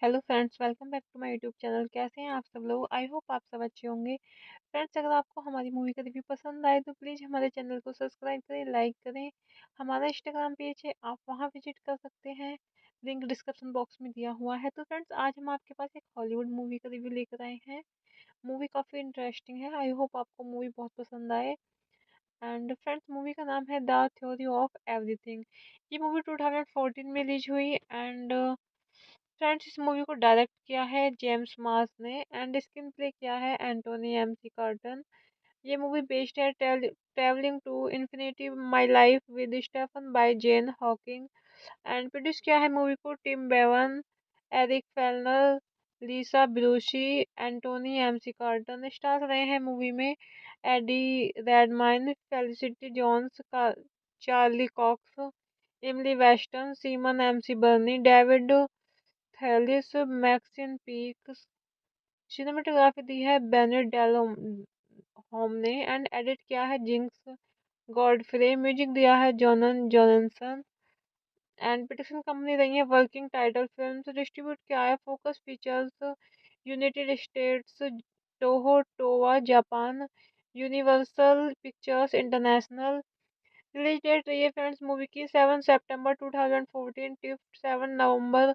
Hello friends, welcome back to my YouTube channel. कैसे हैं आप सब लोग? आई होप आप सब अच्छे होंगे। फ्रेंड्स, अगर आपको हमारी मूवी का रिव्यू पसंद आए तो प्लीज़ हमारे चैनल को सब्सक्राइब करें, लाइक करें। हमारा इंस्टाग्राम पेज है, आप वहां विजिट कर सकते हैं। लिंक डिस्क्रिप्शन बॉक्स में दिया हुआ है। तो फ्रेंड्स, आज हम आपके पास एक हॉलीवुड मूवी का रिव्यू लेकर आए हैं। मूवी काफ़ी इंटरेस्टिंग है। आई होप आपको मूवी बहुत पसंद आए। एंड फ्रेंड्स, मूवी का नाम है द थ्योरी ऑफ एवरीथिंग। ये मूवी 2014 में रिलीज हुई। एंड फ्रेंड्स, इस मूवी को डायरेक्ट किया है जेम्स मार्स ने एंड स्क्रीन प्ले किया है एंटोनी एमसी कार्टन। ये मूवी बेस्ड है travelling to infinity my life with Stephen by Jane Hawking. And produce किया है मूवी को Tim Bevan, Eric Fellner, Lisa Bruce, Anthony McCarten. Star रहे हैं movie में एडी रेडमाइन, फेलिसिटी जोन्स का, Charlie COX, इमली western, semen MC बर्नी, David थैलिस, Maxine peak. Cinematography दी है Bennett डेलो home ने एंड एडिट किया है जिंक्स गॉडफ्रे। म्यूजिक दिया है जॉनन जॉनसन। एंड प्रोडक्शन कंपनी रही है वर्किंग टाइटल फिल्म्स। डिस्ट्रीब्यूट किया है Focus Features United states, Toho Towa Japan, universal pictures international. Release date रही है फ्रेंड्स मूवी की 7 सितंबर 2014 टू 7 नवंबर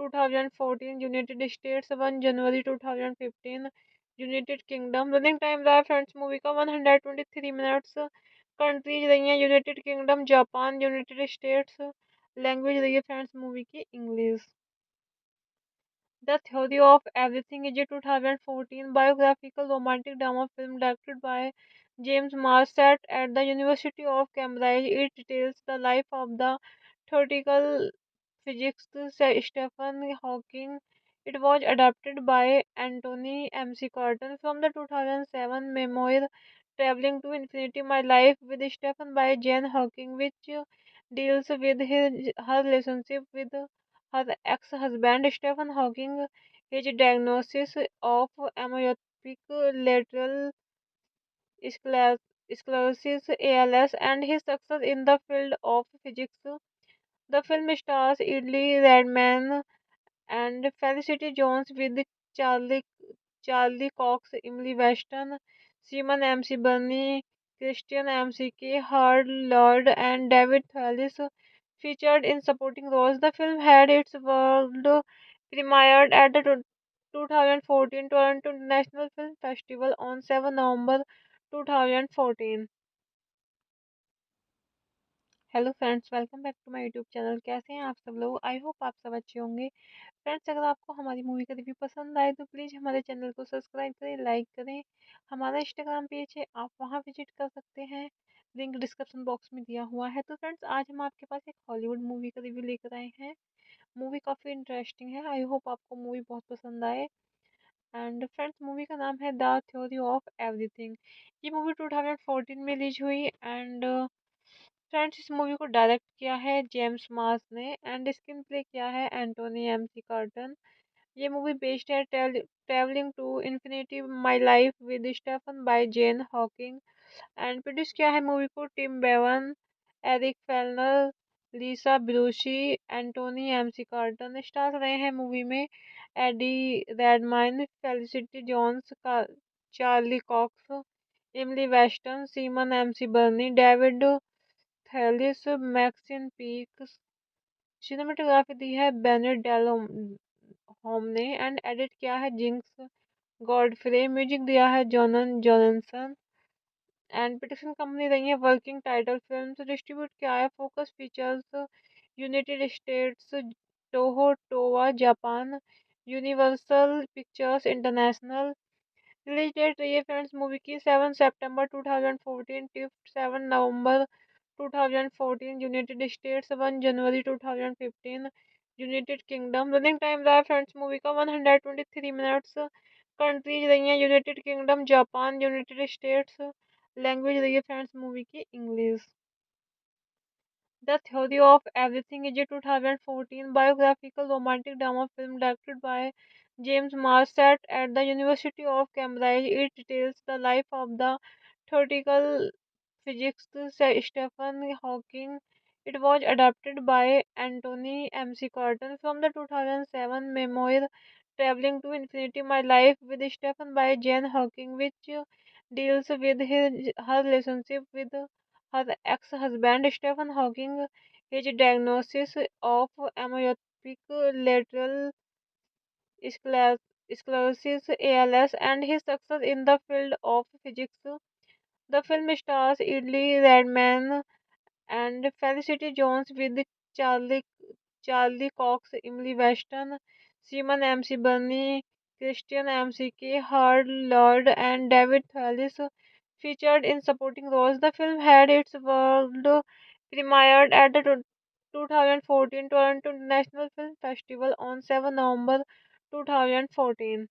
2014 यूनाइटेड स्टेट्स, 1 जनवरी 2015 यूनाइटेड किंगडम। रनिंग टाइम रहा फ्रेंड्स मूवी का 123 मिनट्स। कंट्रीज रही हैं United kingdom, Japan, United states. Language रही है फ्रेंड्स मूवी की English. The theory of everything is a 2014 biographical romantic drama film directed by James Marsh set at the University of Cambridge. It details the life of the theoretical physicist Stephen Hawking. It was adapted by Anthony MC Carton from the 2007 memoir Traveling to Infinity My Life with Stephen by Jane Hawking, which deals with her relationship with her ex-husband Stephen Hawking, his diagnosis of amyotrophic lateral sclerosis (ALS), and his success in the field of physics. The film stars Idly Redman and Felicity Jones with Charlie Charlie Cox, Emily Weston, Simon MC Burney, Christian McK, Hard Lord, and David Thewlis featured in supporting roles. The film had its world premiered at the 2014 Toronto International Film Festival on 7 November 2014। Hello friends, welcome back to my YouTube channel. कैसे हैं आप सब लोग? I hope आप सब अच्छे होंगे। Friends, अगर आपको हमारी मूवी का रिव्यू पसंद आए तो प्लीज़ हमारे चैनल को सब्सक्राइब करें, लाइक करें। हमारा इंस्टाग्राम पेज है, आप वहां विजिट कर सकते हैं, लिंक डिस्क्रिप्शन बॉक्स में दिया हुआ है। तो फ्रेंड्स, आज हम आपके पास एक हॉलीवुड मूवी का रिव्यू लेकर आए हैं। मूवी काफ़ी इंटरेस्टिंग है, आई होप आपको मूवी बहुत पसंद आए। एंड फ्रेंड्स, मूवी का नाम है द थ्योरी ऑफ एवरीथिंग। ये मूवी 2014 में रिलीज हुई। एंड फ्रेंड्स, इस मूवी को डायरेक्ट किया है जेम्स मार्स ने एंड स्क्रीन प्ले किया है एंटोनी एमसी कार्टन। ये मूवी बेस्ड है travelling to infinity my life with Stephen by Jane Hawking. And produce किया है मूवी को Tim Bevan, Eric Fellner, Lisa Bruce, Anthony McCarten. Star रहे हैं movie में एडी रेडमाइन, फेलिसिटी जोन्स का, Charlie COX, इमली western, semen MC बर्नी, David थैलिस, Maxine peak. Cinematography दी है Bennett डेलो home ने एंड एडिट किया है जिंक्स गॉडफ्रे। म्यूजिक दिया है जॉनन जॉनसन। एंड प्रोडक्शन कंपनी रही है वर्किंग टाइटल फिल्म्स। डिस्ट्रीब्यूट किया है Focus Features United states, Toho Towa Japan, universal pictures international. Release date रही है फ्रेंड्स मूवी की 7 सितंबर 2014 टू 7 नवंबर 2014 यूनाइटेड स्टेट्स, 1 जनवरी 2015 यूनाइटेड किंगडम। रनिंग टाइम रहा फ्रेंड्स मूवी का 123 मिनट्स। कंट्रीज रही हैं United kingdom, Japan, United states. Language रही है फ्रेंड्स मूवी की English. The theory of everything is a 2014 biographical romantic drama film directed by James Marsh set at the University of Cambridge. It details the life of the theoretical physicist Stephen Hawking. It was adapted by Anthony MC Carton from the 2007 memoir Traveling to Infinity My Life with Stephen by Jane Hawking, which deals with her relationship with her ex-husband Stephen Hawking, his diagnosis of amyotrophic lateral sclerosis (ALS), and his success in the field of physics. The film stars Idly Redman and Felicity Jones with Charlie Charlie Cox, Emily Weston, Simon MC Burney, Christian McK, Hard Lord, and David Thewlis featured in supporting roles. The film had its world premiered at the 2014 Toronto International Film Festival on 7 November 2014।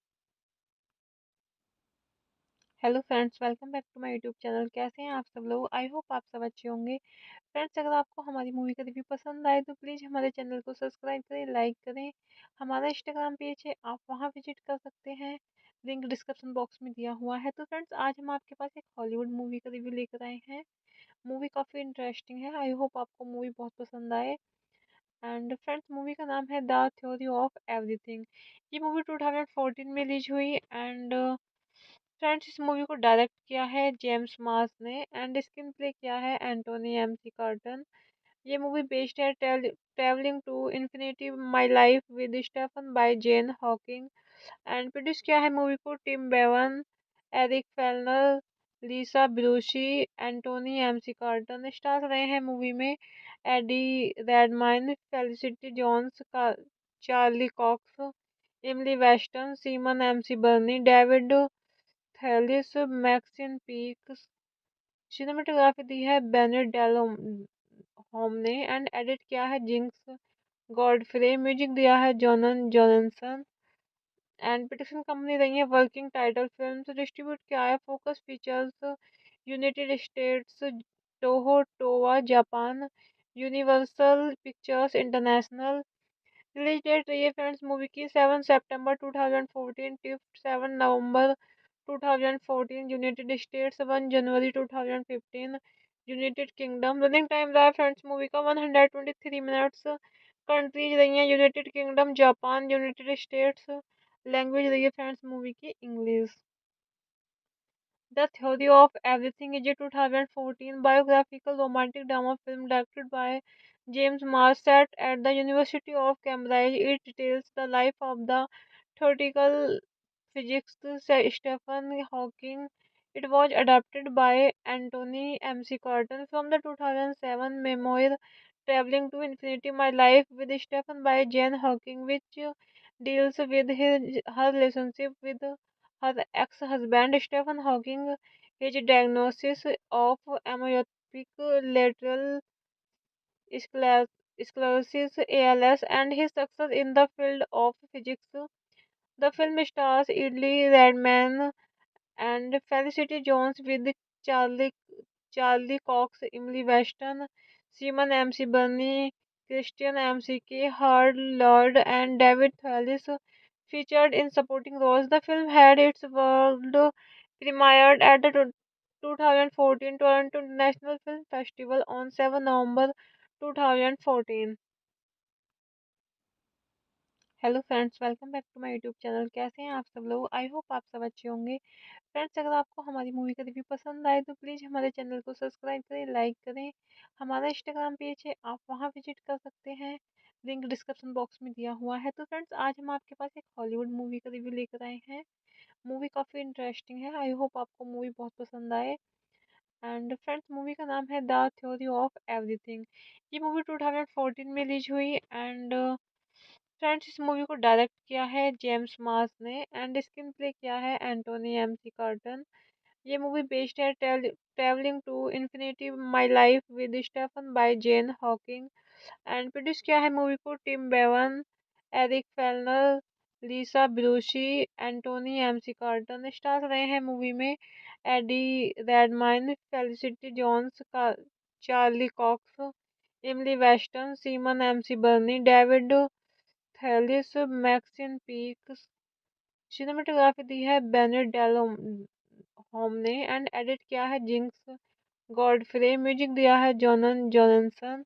Hello friends, welcome back to my YouTube channel. कैसे हैं आप सब लोग? I hope आप सब अच्छे होंगे। Friends, अगर आपको हमारी मूवी का रिव्यू पसंद आए तो प्लीज़ हमारे चैनल को सब्सक्राइब करें, लाइक करें। हमारा इंस्टाग्राम पेज है, आप वहां विजिट कर सकते हैं, लिंक डिस्क्रिप्शन बॉक्स में दिया हुआ है। तो फ्रेंड्स, आज हम आपके पास एक हॉलीवुड मूवी का रिव्यू लेकर आए हैं। मूवी काफ़ी इंटरेस्टिंग है, आई होप आपको मूवी बहुत पसंद आए। एंड फ्रेंड्स, मूवी का नाम है द थ्योरी ऑफ एवरीथिंग। ये मूवी 2014 में रिलीज हुई। एंड फ्रेंड्स, इस मूवी को डायरेक्ट किया है जेम्स मार्स ने एंड स्क्रीन प्ले किया है एंटोनी एमसी कार्टन। ये मूवी बेस्ड है travelling to infinity my life with Stephen by Jane Hawking. And produce किया है मूवी को Tim Bevan, Eric Fellner, Lisa Bruce, Anthony McCarten. Star रहे हैं movie में एडी रेडमाइन, फेलिसिटी जोन्स का, Charlie COX, इमली western, semen MC बर्नी, David थैलिस, Maxine peak. Cinematography दी है Bennett डेलो home ने एंड एडिट किया है जिंक्स गॉडफ्रे। म्यूजिक दिया है जॉनन जॉनसन। एंड प्रोडक्शन कंपनी रही है वर्किंग टाइटल फिल्म्स। डिस्ट्रीब्यूट किया है Focus Features United states, Toho Towa Japan, universal pictures international. Release date रही है फ्रेंड्स मूवी की 7 सितंबर 2014 टू 7 नवंबर 2014 यूनाइटेड स्टेट्स, 1 जनवरी 2015 यूनाइटेड किंगडम। रनिंग टाइम रहा फ्रेंड्स मूवी का 123 मिनट्स। कंट्रीज रही हैं United kingdom, Japan, United states. Language रही है फ्रेंड्स मूवी की English. The theory of everything is a 2014 biographical romantic drama film directed by James Marsh set at the University of Cambridge. It details the life of the theoretical physics Stephen Hawking. It was adapted by Anthony MC Carton from the 2007 memoir Traveling to Infinity My Life with Stephen by Jane Hawking, which deals with her relationship with her ex-husband Stephen Hawking, his diagnosis of amyotrophic lateral sclerosis ALS, and his success in the field of physics. The film stars Idley Redman and Felicity Jones with Charlie Charlie Cox, Emily Weston, Simon MC Burney, Christian MCK, Hard Lord, and David Thewlis featured in supporting roles. The film had its world premiered at the 2014 Toronto International Film Festival on 7 November 2014. Hello friends, welcome back to my YouTube channel. कैसे हैं आप सब लोग? I hope आप सब अच्छे होंगे। Friends, अगर आपको हमारी मूवी का रिव्यू पसंद आए तो प्लीज़ हमारे चैनल को सब्सक्राइब करें, लाइक करें। हमारा इंस्टाग्राम पेज है, आप वहां विजिट कर सकते हैं, लिंक डिस्क्रिप्शन बॉक्स में दिया हुआ है। तो फ्रेंड्स, आज हम आपके पास एक हॉलीवुड मूवी का रिव्यू लेकर आए हैं। मूवी काफ़ी इंटरेस्टिंग है, आई होप आपको मूवी बहुत पसंद आए। एंड फ्रेंड्स, मूवी का नाम है द थ्योरी ऑफ एवरीथिंग। ये मूवी 2014 में रिलीज हुई। एंड फ्रेंड्स, इस मूवी को डायरेक्ट किया है जेम्स मार्स ने एंड स्क्रीन प्ले किया है एंटोनी एमसी कार्टन। ये मूवी बेस्ड है travelling to infinity my life with Stephen by Jane Hawking. And produce किया है मूवी को Tim Bevan, Eric Fellner, Lisa Bruce, Anthony McCarten. Star रहे हैं movie में एडी रेडमाइन, फेलिसिटी जोन्स का, Charlie COX, इमली western, semen MC बर्नी, David थैलिस, Maxine peak. Cinematography दी है Bennett डेलो home ने एंड एडिट किया है जिंक्स गॉडफ्रे। म्यूजिक दिया है जॉनन जॉनसन।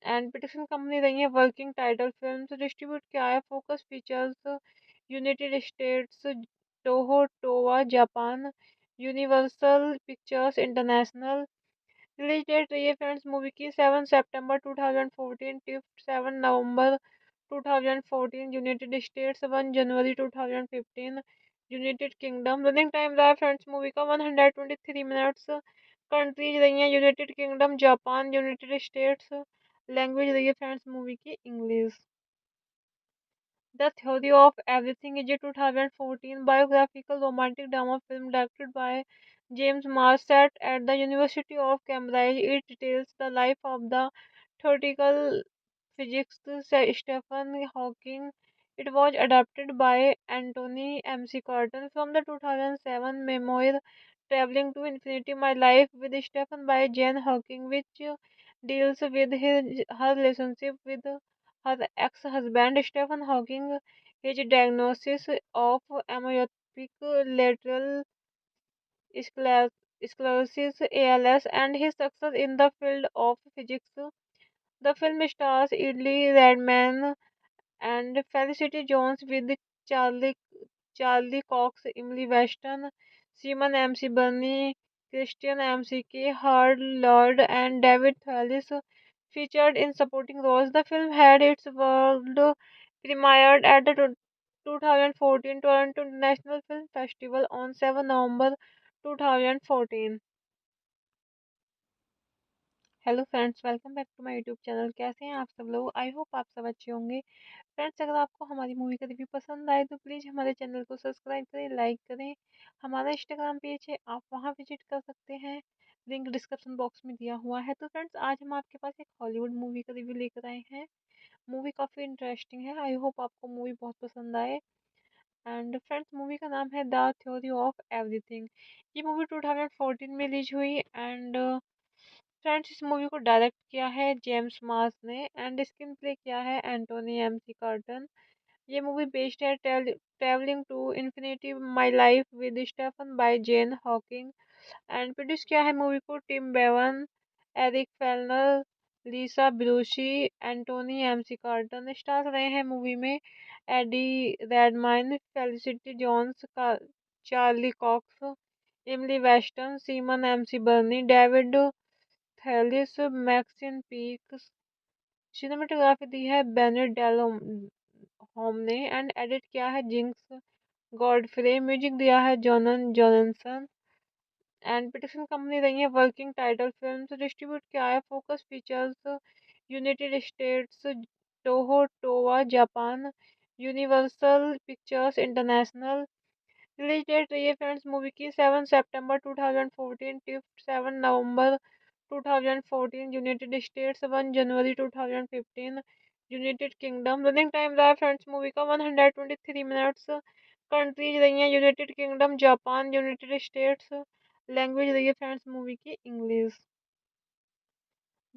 एंड प्रोडक्शन कंपनी रही है वर्किंग टाइटल फिल्म्स। डिस्ट्रीब्यूट किया है Focus Features United states, Toho Towa Japan, universal pictures international. Release date रही है फ्रेंड्स मूवी की 7 सितंबर 2014 टिफ्ट 7 नवंबर 2014 यूनाइटेड स्टेट्स, 1 जनवरी 2015 यूनाइटेड किंगडम। रनिंग टाइम रहा फ्रेंड्स मूवी का 123 मिनट्स। कंट्रीज रही हैं United kingdom, Japan, United states. Language रही है फ्रेंड्स मूवी की English. The theory of everything is a 2014 biographical romantic drama film directed by James Marsh set at the University of Cambridge. It details the life of the theoretical physicist Stephen Hawking. It was adapted by Anthony MC Carton from the 2007 memoir Traveling to Infinity My Life with Stephen by Jane Hawking, which deals with her relationship with her ex-husband Stephen Hawking, his diagnosis of amyotrophic lateral sclerosis ALS, and his success in the field of physics. The film stars Idley Redman and Felicity Jones with Charlie Charlie Cox, Emily Weston, Simon MC Burney, Christian MCK, Hard Lord, and David Thewlis featured in supporting roles. The film had its world premiered at the 2014 Toronto International Film Festival on 7 November 2014. Hello friends, welcome back to my YouTube channel. कैसे हैं आप सब लोग? I hope आप सब अच्छे होंगे। Friends, अगर आपको हमारी मूवी का रिव्यू पसंद आए तो प्लीज़ हमारे चैनल को सब्सक्राइब करें, लाइक करें। हमारा इंस्टाग्राम पेज है, आप वहां विजिट कर सकते हैं, लिंक डिस्क्रिप्शन बॉक्स में दिया हुआ है। तो फ्रेंड्स, आज हम आपके पास एक हॉलीवुड मूवी का रिव्यू लेकर आए हैं। मूवी काफ़ी इंटरेस्टिंग है, आई होप आपको मूवी बहुत पसंद आए। एंड फ्रेंड्स, मूवी का नाम है द थ्योरी ऑफ एवरीथिंग। ये मूवी 2014 में रिलीज हुई। एंड फ्रेंड्स, इस मूवी को डायरेक्ट किया है जेम्स मार्स ने एंड स्क्रीन प्ले किया है एंटोनी एमसी कार्टन। ये मूवी बेस्ड है travelling to infinity my life with Stephen by Jane Hawking. And produce किया है मूवी को Tim Bevan, Eric Fellner, Lisa Bruce, Anthony McCarten. Star रहे हैं movie में एडी रेडमाइन, फेलिसिटी जोन्स का, Charlie COX, इमली western, semen MC बर्नी, David थैलिस, Maxine peak. Cinematography दी है Bennett डेलो home ने एंड एडिट किया है जिंक्स गॉडफ्रे, म्यूजिक दिया है जॉनन जॉनसन एंड पिटिशन कंपनी रही है वर्किंग टाइटल फिल्म। डिस्ट्रीब्यूट किया है focus pictures United states, Toho Towa Japan, universal pictures international. Release date रही है फ्रेंड्स मूवी की 7 सितंबर 2014 टिप्ट 7 नवंबर 2014 यूनाइटेड स्टेट्स, 1 जनवरी 2015 यूनाइटेड किंगडम। रनिंग टाइम रहा फ्रेंड्स मूवी का 123 मिनट्स। कंट्रीज रही हैं United kingdom, Japan, United states. Language रही है फ्रेंड्स मूवी की English.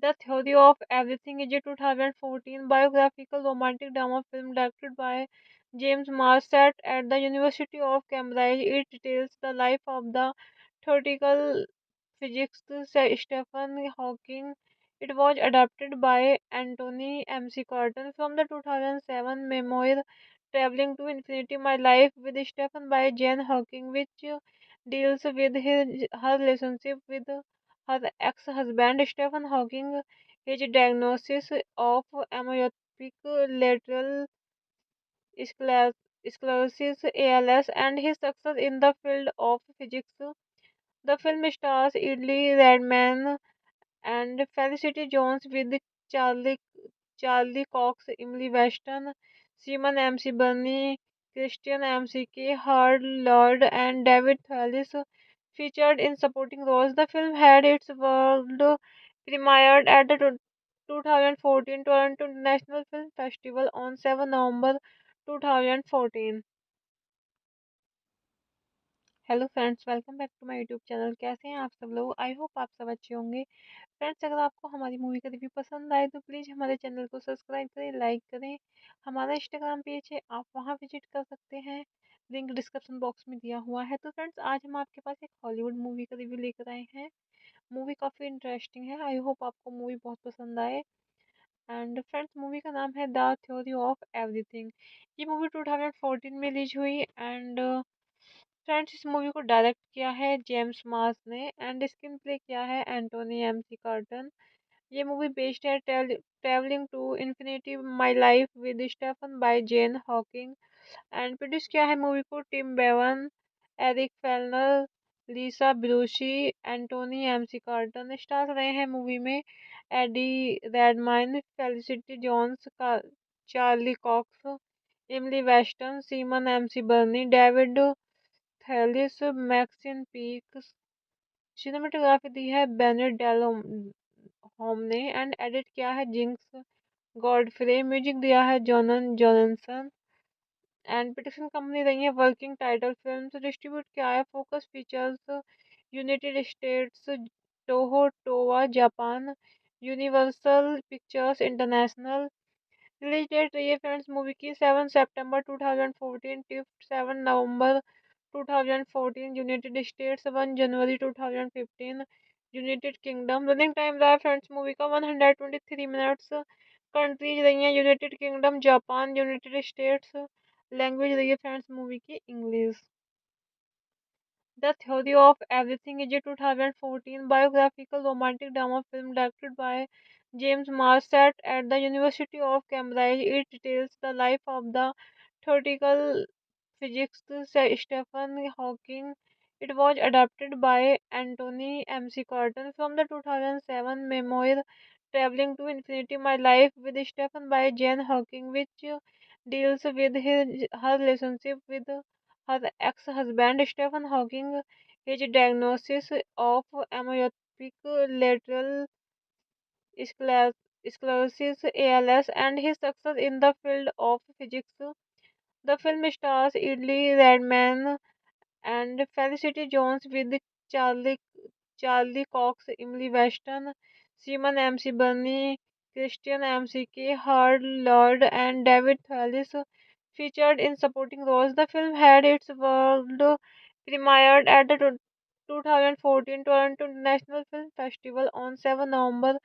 The theory of everything is a 2014 biographical romantic drama film directed by James Marsh set at the University of Cambridge. It details the life of the theoretical physicist Stephen Hawking. It was adapted by Anthony MC Carton from the 2007 memoir Traveling to Infinity My Life with Stephen by Jane Hawking, which deals with her relationship with her ex-husband Stephen Hawking, his diagnosis of amyotrophic lateral sclerosis (ALS), and his success in the field of physics. The film stars Idly Redman and Felicity Jones with Charlie Charlie Cox, Emily Weston, Simon MC Burney, Christian McK, Hard Lord, and David Thewlis featured in supporting roles. The film had its world premiered at the 2014 Toronto International Film Festival on 7 November 2014। Hello friends, welcome back to my YouTube channel. कैसे हैं आप सब लोग? I hope आप सब अच्छे होंगे। Friends, अगर आपको हमारी मूवी का रिव्यू पसंद आए तो प्लीज़ हमारे चैनल को सब्सक्राइब करें, लाइक करें। हमारा इंस्टाग्राम पेज है, आप वहां विजिट कर सकते हैं, लिंक डिस्क्रिप्शन बॉक्स में दिया हुआ है। तो फ्रेंड्स, आज हम आपके पास एक हॉलीवुड मूवी का रिव्यू लेकर आए हैं। मूवी काफ़ी इंटरेस्टिंग है, आई होप आपको मूवी बहुत पसंद आए। एंड फ्रेंड्स, मूवी का नाम है द थ्योरी ऑफ एवरीथिंग। ये मूवी 2014 में रिलीज हुई एंड फ्रेंड्स, इस मूवी को डायरेक्ट किया है जेम्स मार्स ने एंड स्क्रीन प्ले किया है एंटोनी एमसी कार्टन। ये मूवी बेस्ड है travelling to infinity my life with Stephen by Jane Hawking and produce किया है मूवी को Tim Bevan, Eric Fellner, Lisa Bruce, Anthony McCarten. Stars रहे हैं movie में एडी रेडमाइन, फेलिसिटी जोन्स का, Charlie COX, इमली western, semen MC बर्नी, David थैलिस, Maxine peak. Cinematography दी है Bennett डेलो home ने एंड एडिट किया है जिंक्स गॉडफ्रे, म्यूजिक दिया है जॉनन जॉनसन एंड पिटिशन कंपनी रही है वर्किंग टाइटल फिल्म। डिस्ट्रीब्यूट किया है focus pictures United states, Toho Towa Japan, universal pictures international. Release date रही है फ्रेंड्स मूवी की 7 सितंबर 2014 टिप्ट 7 नवंबर 2014 यूनाइटेड स्टेट्स, 1 जनवरी 2015 यूनाइटेड किंगडम। रनिंग टाइम रहा फ्रेंड्स मूवी का 123 मिनट्स। कंट्रीज रही हैं United kingdom, Japan, United states. Language रही है फ्रेंड्स मूवी की English. The theory of everything is a 2014 biographical romantic drama film directed by James Marsh set at the University of Cambridge. It details the life of the theoretical physicist Stephen Hawking. It was adapted by Anthony MC Carton from the 2007 memoir Traveling to Infinity My Life with Stephen by Jane Hawking, which deals with her relationship with her ex-husband Stephen Hawking, his diagnosis of amyotrophic lateral sclerosis (ALS), and his success in the field of physics. The film stars Idly Redman and Felicity Jones with Charlie Charlie Cox, Emily Weston, Simon MC Burney, Christian McK, Hard Lord, and David Thewlis featured in supporting roles. The film had its world premiered at the 2014 Toronto International Film Festival on 7 November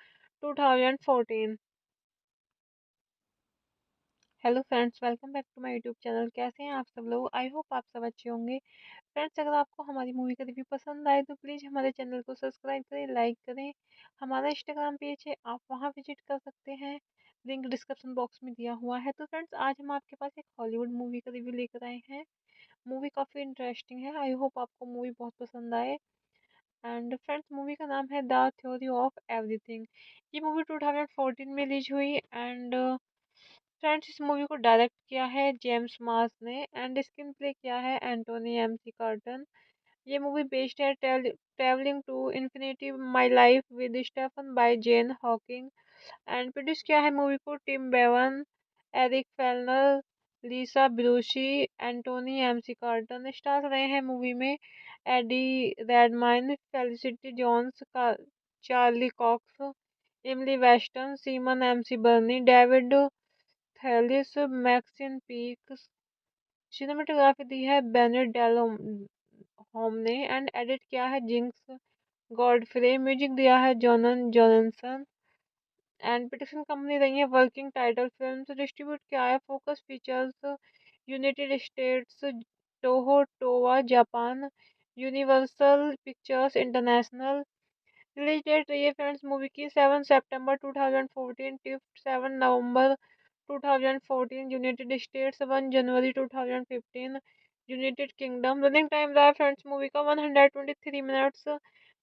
2014। Hello friends, welcome back to my YouTube channel. कैसे हैं आप सब लोग? I hope आप सब अच्छे होंगे। Friends, अगर आपको हमारी मूवी का रिव्यू पसंद आए तो प्लीज़ हमारे चैनल को सब्सक्राइब करें, लाइक करें। हमारा इंस्टाग्राम पेज है, आप वहां विजिट कर सकते हैं, लिंक डिस्क्रिप्शन बॉक्स में दिया हुआ है। तो फ्रेंड्स आज हम आपके पास एक हॉलीवुड मूवी का रिव्यू लेकर आए हैं। मूवी काफ़ी इंटरेस्टिंग है। आई होप आपको मूवी बहुत पसंद आए। एंड फ्रेंड्स मूवी का नाम है द थ्योरी ऑफ एवरीथिंग। ये मूवी 2014 में रिलीज हुई। एंड फ्रेंड्स इस मूवी को डायरेक्ट किया है जेम्स मार्स ने एंड स्क्रीन प्ले किया है एंटोनी एमसी कार्टन। ये मूवी बेस्ड है travelling to infinity my life with Stephen by Jane Hawking. And produce किया है मूवी को Tim Bevan, Eric Fellner, Lisa Bruce, Anthony McCarten. Star रहे हैं movie में एडी रेडमाइन, फेलिसिटी जोन्स का, Charlie COX, इमली western, semen MC बर्नी, David थैलिस, Maxine peak. Cinematography दी है Bennett डेलो home ने एंड एडिट किया है जिंक्स गॉडफ्रे। म्यूजिक दिया है जॉनन जॉनसन। एंड प्रोडक्शन कंपनी रही है वर्किंग टाइटल फिल्म्स। डिस्ट्रीब्यूट किया है Focus Features United states, Toho Towa Japan, universal pictures international. Release date रही है फ्रेंड्स मूवी की 7 सितंबर 2014 टू 7 नवंबर 2014 यूनाइटेड स्टेट्स, 1 जनवरी 2015 यूनाइटेड किंगडम। रनिंग टाइम रहा फ्रेंड्स मूवी का 123 मिनट्स।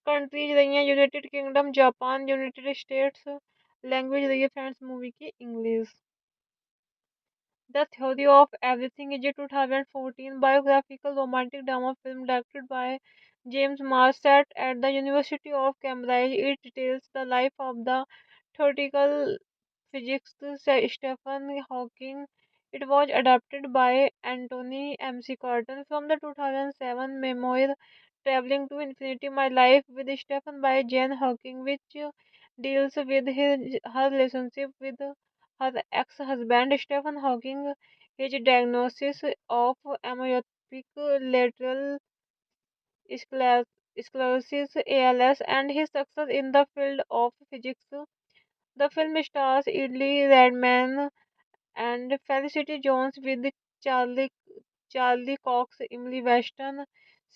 कंट्रीज रही हैं United kingdom, Japan, United states. Language रही है फ्रेंड्स मूवी की English. The theory of everything is a 2014 biographical romantic drama film directed by James Marsh set at the University of Cambridge. It details the life of the theoretical physicist Stephen Hawking. It was adapted by Anthony MC Carton from the 2007 memoir Traveling to Infinity My Life with Stephen by Jane Hawking, which deals with her relationship with her ex-husband Stephen Hawking, his diagnosis of amyotrophic lateral sclerosis (ALS), and his success in the field of physics. The film stars Idly Redman and Felicity Jones with Charlie Charlie Cox, Emily Weston,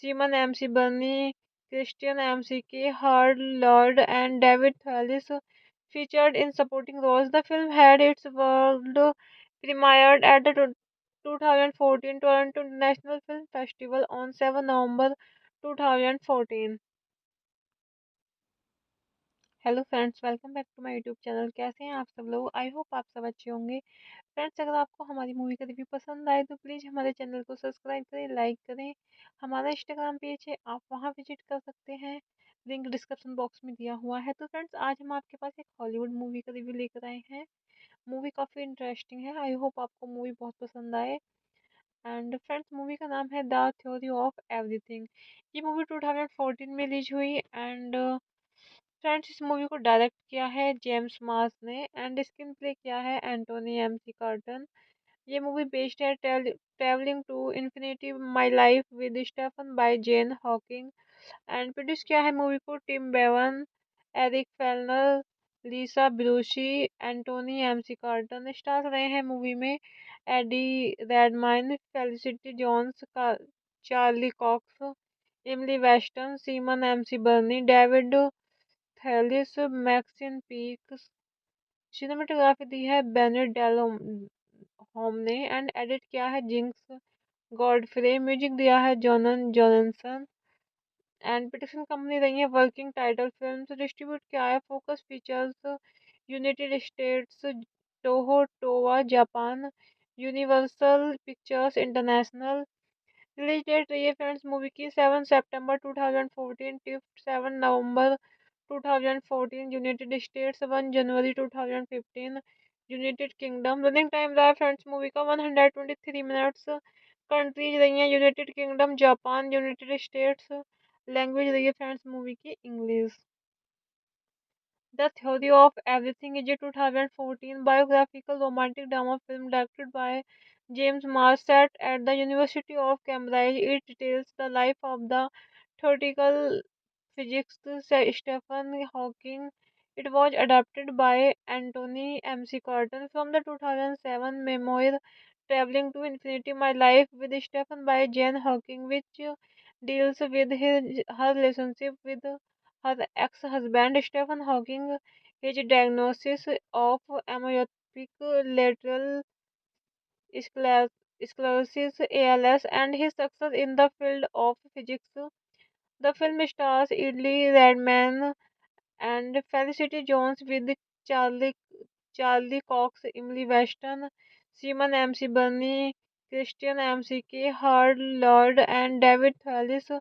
Simon MC Burney, Christian McK, Hard Lord, and David Thewlis featured in supporting roles. The film had its world premiered at the 2014 Toronto International Film Festival on 7 November 2014। Hello friends, welcome back to my YouTube channel. कैसे हैं आप सब लोग? I hope आप सब अच्छे होंगे। Friends अगर आपको हमारी मूवी का रिव्यू पसंद आए तो प्लीज़ हमारे चैनल को सब्सक्राइब करें, लाइक करें। हमारा इंस्टाग्राम पेज है, आप वहाँ विजिट कर सकते हैं। लिंक डिस्क्रिप्शन बॉक्स में दिया हुआ है। तो फ्रेंड्स आज हम आपके पास एक हॉलीवुड मूवी का रिव्यू लेकर आए हैं। मूवी काफ़ी इंटरेस्टिंग है। आई होप आपको मूवी बहुत पसंद आए। एंड फ्रेंड्स मूवी का नाम है द थ्योरी ऑफ एवरीथिंग। ये मूवी 2014 में रिलीज हुई। एंड फ्रेंड्स इस मूवी को डायरेक्ट किया है जेम्स मार्स ने एंड स्क्रीन प्ले किया है एंटोनी एमसी कार्टन। ये मूवी बेस्ड है travelling to infinity my life with Stephen by Jane Hawking. And produce किया है मूवी को Tim Bevan, Eric Fellner, Lisa Bruce, Anthony McCarten. Star रहे हैं movie में एडी रेडमाइन, फेलिसिटी जोन्स का, Charlie COX, इमली western, semen MC बर्नी, David थैलिस, Maxine peak. Cinematography दी है Bennett डेलो home ने एंड एडिट किया है जिंक्स गॉडफ्रे। म्यूजिक दिया है जॉनन जॉनसन। एंड प्रोडक्शन कंपनी रही है वर्किंग टाइटल फिल्म्स। डिस्ट्रीब्यूट किया है Focus Features United states, Toho Towa Japan, universal pictures international. Release date रही है फ्रेंड्स मूवी की 7 सितंबर 2014 टू 7 नवंबर 2014 यूनाइटेड स्टेट्स, 1 जनवरी 2015 यूनाइटेड किंगडम। रनिंग टाइम रहा फ्रेंड्स मूवी का 123 मिनट्स। कंट्रीज रही हैं United kingdom, Japan, United states. Language रही है फ्रेंड्स मूवी की English. The theory of everything is a 2014 biographical romantic drama film directed by James Marsh set at the University of Cambridge. It details the life of the theoretical physicist Stephen Hawking. It was adapted by Anthony MC Carton from the 2007 memoir Traveling to Infinity My Life with Stephen by Jane Hawking, which deals with her relationship with her ex-husband Stephen Hawking, his diagnosis of amyotrophic lateral sclerosis (ALS) and his success in the field of physics. The film stars Idli Redman and Felicity Jones with Charlie Charlie Cox, Emily Weston, Simon MC Burney, Christian McK, Hard Lord, and David Thewlis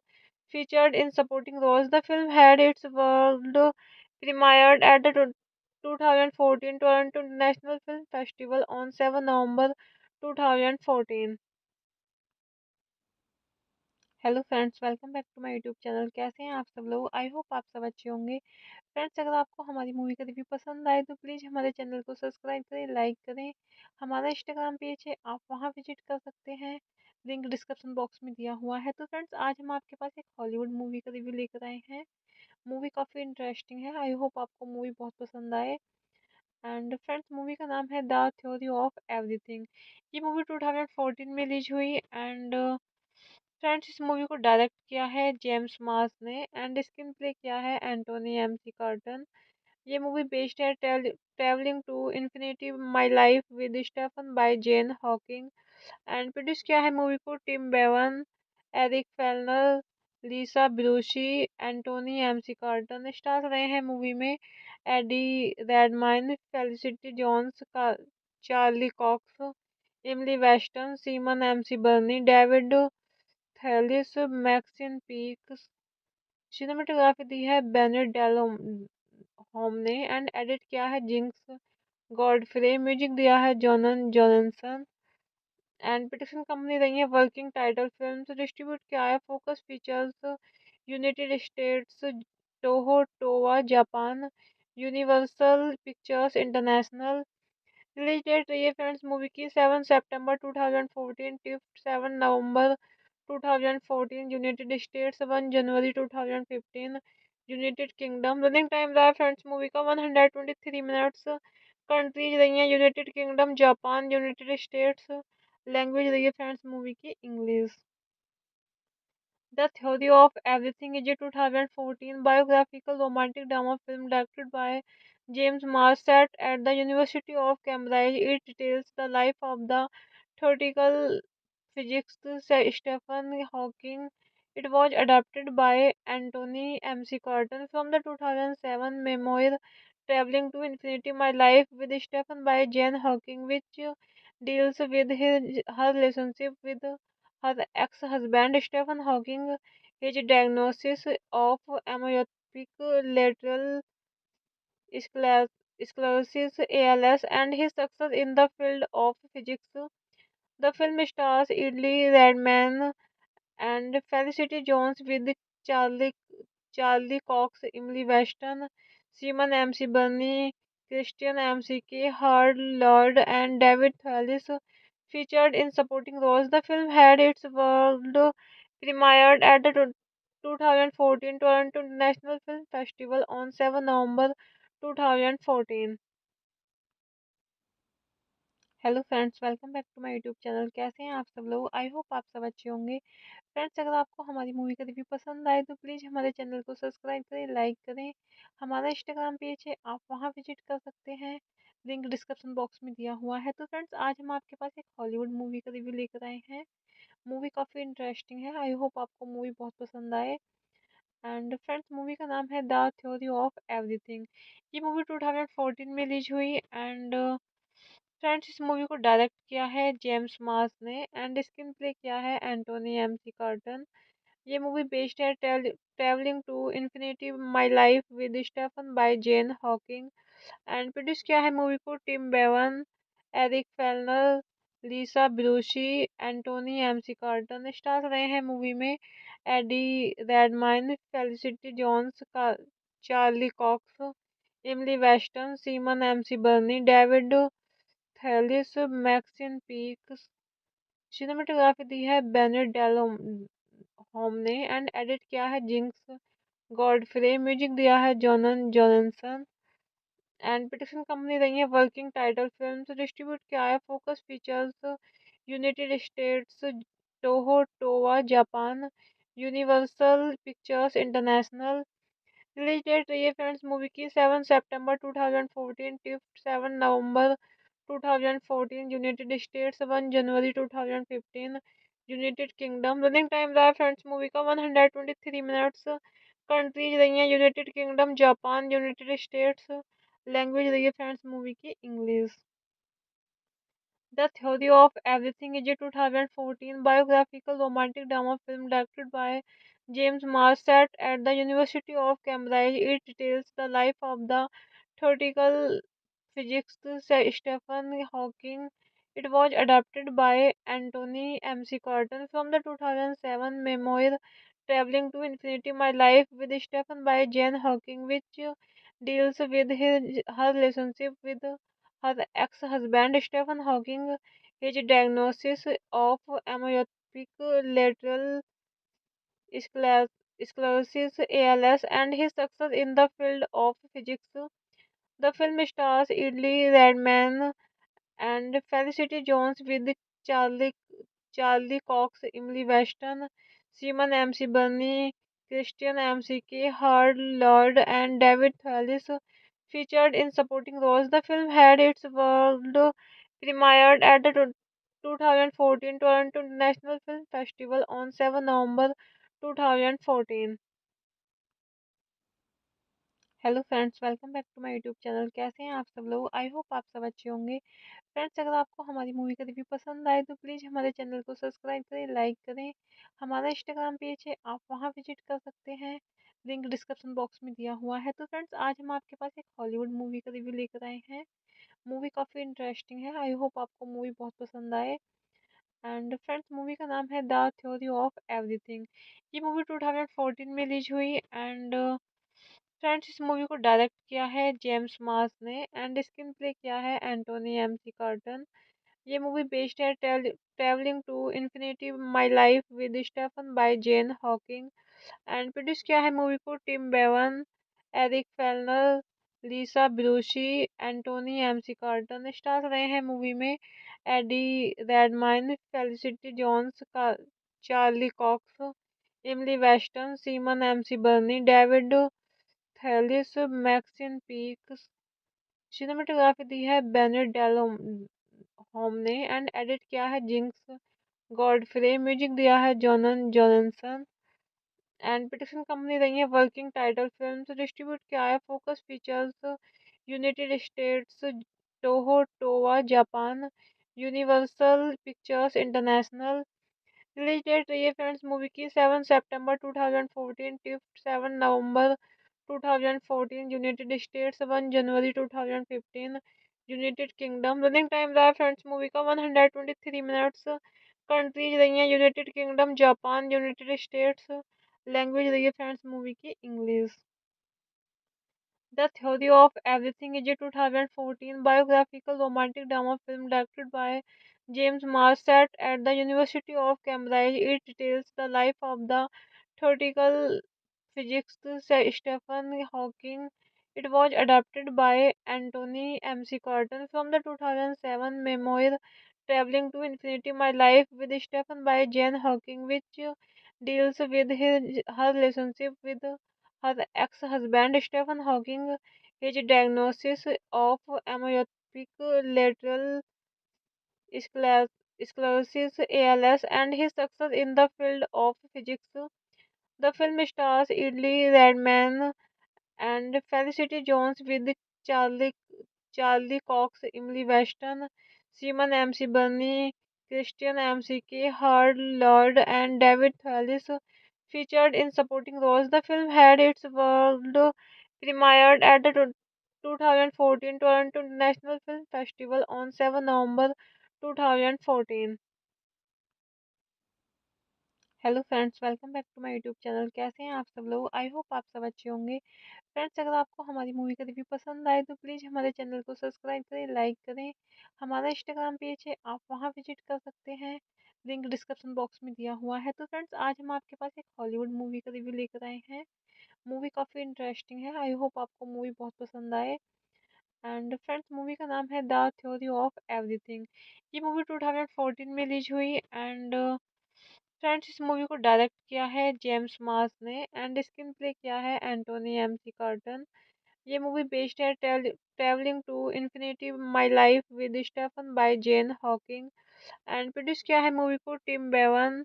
featured in supporting roles. The film had its world premiered at the 2014 Toronto International Film Festival on 7 November 2014. Hello friends, welcome back to my YouTube channel. कैसे हैं आप सब लोग? I hope आप सब अच्छे होंगे। Friends, अगर आपको हमारी मूवी का रिव्यू पसंद आए तो प्लीज़ हमारे चैनल को सब्सक्राइब करें, लाइक करें। हमारा इंस्टाग्राम पेज है, आप वहां विजिट कर सकते हैं, लिंक डिस्क्रिप्शन बॉक्स में दिया हुआ है। तो फ्रेंड्स, आज हम आपके पास एक हॉलीवुड मूवी का रिव्यू लेकर आए हैं। मूवी काफ़ी इंटरेस्टिंग है, आई होप आपको मूवी बहुत पसंद आए। एंड फ्रेंड्स, मूवी का नाम है द थ्योरी ऑफ एवरीथिंग। ये मूवी 2014 में रिलीज हुई। एंड फ्रेंड्स, इस मूवी को डायरेक्ट किया है जेम्स मार्स ने एंड स्क्रीन प्ले किया है एंटोनी एमसी कार्टन। ये मूवी बेस्ड है travelling to infinity my life with Stephen by Jane Hawking. And produce किया है मूवी को Tim Bevan, Eric Fellner, Lisa Bruce, Anthony McCarten. Star रहे हैं movie में एडी रेडमाइन, फेलिसिटी जोन्स का, Charlie COX, इमली western, semen MC बर्नी, David थैलिस, Maxine peak. Cinematography दी है Bennett डेलो home ने एंड एडिट किया है जिंक्स गॉडफ्रे। म्यूजिक दिया है जॉनन जॉनसन। एंड प्रोडक्शन कंपनी रही है वर्किंग टाइटल फिल्म्स। डिस्ट्रीब्यूट किया है Focus Features United states, Toho Towa Japan, universal pictures international. Release date रही है फ्रेंड्स मूवी की 7 सितंबर 2014 टिफ्ट 7 नवंबर 2014 यूनाइटेड स्टेट्स, 1 जनवरी 2015 यूनाइटेड किंगडम। रनिंग टाइम रहा फ्रेंड्स मूवी का 123 मिनट्स। कंट्रीज रही हैं United kingdom, Japan, United states. Language रही है फ्रेंड्स मूवी की English. The theory of everything is a 2014 biographical romantic drama film directed by James Marsh set at the University of Cambridge. It details the life of the theoretical physicist Stephen Hawking. It was adapted by Anthony MC Carton from the 2007 memoir Traveling to Infinity My Life with Stephen by Jane Hawking, which deals with her relationship with her ex-husband Stephen Hawking, his diagnosis of amyotrophic lateral sclerosis (ALS), and his success in the field of physics. The film stars Idli Redman and Felicity Jones with Charlie Charlie Cox, Emily Weston, Simon MC Burney, Christian McK, Hard Lord, and David Thewlis featured in supporting roles. The film had its world premiered at the 2014 Toronto International Film Festival on 7 November 2014. Hello friends, welcome back to my YouTube channel. कैसे हैं आप सब लोग? I hope आप सब अच्छे होंगे। Friends, अगर आपको हमारी मूवी का रिव्यू पसंद आए तो प्लीज़ हमारे चैनल को सब्सक्राइब करें, लाइक करें। हमारा इंस्टाग्राम पेज है, आप वहां विजिट कर सकते हैं, लिंक डिस्क्रिप्शन बॉक्स में दिया हुआ है। तो फ्रेंड्स, आज हम आपके पास एक हॉलीवुड मूवी का रिव्यू लेकर आए हैं। मूवी काफ़ी इंटरेस्टिंग है, आई होप आपको मूवी बहुत पसंद आए। एंड फ्रेंड्स, मूवी का नाम है द थ्योरी ऑफ एवरीथिंग। ये मूवी 2014 में रिलीज हुई। एंड फ्रेंड्स, इस मूवी को डायरेक्ट किया है जेम्स मार्स ने एंड स्क्रीन प्ले किया है एंटोनी एमसी कार्टन। ये मूवी बेस्ड है travelling to infinity my life with Stephen by Jane Hawking. And produce किया है मूवी को Tim Bevan, Eric Fellner, Lisa Bruce, Anthony McCarten. Star रहे हैं movie में एडी रेडमाइन, फेलिसिटी जोन्स का, Charlie COX, इमली western, semen MC बर्नी, David थैलिस, Maxine peak. Cinematography दी है Bennett डेलो home ने एंड एडिट किया है जिंक्स गॉडफ्रे। म्यूजिक दिया है जॉनन जॉनसन। एंड प्रोडक्शन कंपनी रही है वर्किंग टाइटल फिल्म्स। डिस्ट्रीब्यूट किया है Focus Features United states, Toho Towa Japan, universal pictures international. Release date रही है फ्रेंड्स मूवी की 7 सितंबर 2014 टिफ्ट 7 नवंबर 2014 United States, 1 January 2015 United Kingdom। Running time रहा फ्रेंड्स मूवी का 123 मिनट्स। कंट्रीज रही हैं United kingdom, Japan, United states. Language रही है फ्रेंड्स मूवी की English. The Theory of Everything is a 2014 biographical romantic drama film directed by James Marsh set at the University of Cambridge. It details the life of the theoretical physicist Stephen Hawking. It was adapted by Anthony MC Carton from the 2007 memoir Traveling to Infinity My Life with Stephen by Jane Hawking, which deals with her relationship with her ex-husband Stephen Hawking, his diagnosis of amyotrophic lateral sclerosis (ALS), and his success in the field of physics. The film stars Idley Redman and Felicity Jones with Charlie Charlie Cox, Emily Weston, Simon MC Burney, Christian McK, Hard Lord, and David Thewlis featured in supporting roles. The film had its world premiered at the 2014 Toronto International Film Festival on 7 November 2014। Hello friends, welcome back to my YouTube channel. कैसे हैं आप सब लोग? I hope आप सब अच्छे होंगे। Friends, अगर आपको हमारी मूवी का रिव्यू पसंद आए तो प्लीज़ हमारे चैनल को सब्सक्राइब करें, लाइक करें। हमारा इंस्टाग्राम पेज है, आप वहां विजिट कर सकते हैं, लिंक डिस्क्रिप्शन बॉक्स में दिया हुआ है। तो फ्रेंड्स, आज हम आपके पास एक हॉलीवुड मूवी का रिव्यू लेकर आए हैं। मूवी काफ़ी इंटरेस्टिंग है, आई होप आपको मूवी बहुत पसंद आए। एंड फ्रेंड्स, मूवी का नाम है द थ्योरी ऑफ एवरीथिंग। ये मूवी 2014 में रिलीज हुई। एंड फ्रेंड्स, इस मूवी को डायरेक्ट किया है जेम्स मार्स ने एंड स्क्रीन प्ले किया है एंटोनी एमसी कार्टन। ये मूवी बेस्ड है travelling to infinity my life with Stephen by Jane Hawking. And produce किया है मूवी को Tim Bevan, Eric Fellner, Lisa Bruce, Anthony McCarten. Stars रहे हैं movie में एडी रेडमाइन, फेलिसिटी जोन्स का, Charlie COX, इमली western, semen MC बर्नी, David थैलिस, Maxine peak. Cinematography दी है Bennett डेलो home ने एंड एडिट किया है जिंक्स गॉडफ्रे। म्यूजिक दिया है जॉनन जॉनसन। एंड प्रोडक्शन कंपनी रही है वर्किंग टाइटल फिल्म्स। डिस्ट्रीब्यूट किया है focus pictures, United states, Toho Towa Japan, universal pictures international. Release date रही है फ्रेंड्स मूवी की 7 सितंबर 2014 टिफ्ट 7 नवंबर 2014 यूनाइटेड स्टेट्स, 1 जनवरी 2015 यूनाइटेड किंगडम। रनिंग टाइम रहा फ्रेंड्स मूवी का 123 मिनट्स। कंट्रीज रही हैं United kingdom, Japan, United states. Language रही है फ्रेंड्स मूवी की English. The Theory of Everything is a 2014 biographical romantic drama film directed by James Marsh set at the University of Cambridge. It details the life of the theoretical physicist Stephen Hawking. It was adapted by Anthony MC Carton from the 2007 memoir Traveling to Infinity My Life with Stephen by Jane Hawking, which deals with her relationship with her ex-husband Stephen Hawking, his diagnosis of amyotrophic lateral sclerosis (ALS), and his success in the field of physics. The film stars Idley Redman and Felicity Jones with Charlie Cox, Emily Weston, Simon MC Burney, Christian McK, Hard Lord, and David Thewlis featured in supporting roles. The film had its world premiered at the 2014 Toronto International Film Festival on 7 November 2014। Hello friends, welcome back to my YouTube channel. कैसे हैं आप सब लोग? I hope आप सब अच्छे होंगे। Friends, अगर आपको हमारी मूवी का रिव्यू पसंद आए तो प्लीज़ हमारे चैनल को सब्सक्राइब करें, लाइक करें। हमारा इंस्टाग्राम पेज है, आप वहां विजिट कर सकते हैं, लिंक डिस्क्रिप्शन बॉक्स में दिया हुआ है। तो फ्रेंड्स, आज हम आपके पास एक हॉलीवुड मूवी का रिव्यू लेकर आए हैं। मूवी काफ़ी इंटरेस्टिंग है, आई होप आपको मूवी बहुत पसंद आए। एंड फ्रेंड्स, मूवी का नाम है द थ्योरी ऑफ एवरीथिंग। ये मूवी 2014 में रिलीज हुई। एंड फ्रेंड्स, इस मूवी को डायरेक्ट किया है जेम्स मार्स ने एंड स्क्रीन प्ले किया है एंटोनी एमसी कार्टन। ये मूवी बेस्ड है travelling to infinity my life with Stephen by Jane Hawking. And produce किया है मूवी को Tim Bevan,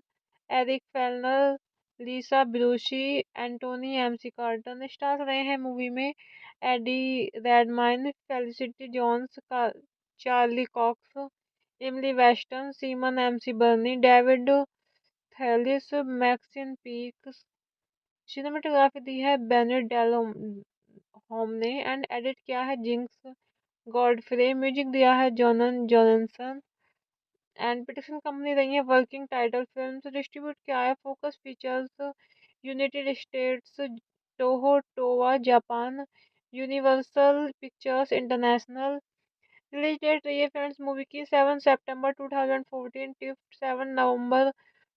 Eric Fellner, Lisa Bruce, Anthony McCarten. Star रहे हैं movie में एडी रेडमाइन, फेलिसिटी जोन्स का, Charlie COX, इमली western, semen MC बर्नी, David थैलिस, Maxine peak. Cinematography दी है Bennett डेलो home ने। एंड एडिट किया है जिंक्स गॉडफ्रे। म्यूजिक दिया है जॉनन जॉनसन। एंड प्रोडक्शन कंपनी रही है वर्किंग टाइटल फिल्म्स। डिस्ट्रीब्यूट किया है focus pictures, United states, Toho Towa Japan, universal pictures international. Release date रही है फ्रेंड्स मूवी की 7 सितंबर 2014 टू 7 नवंबर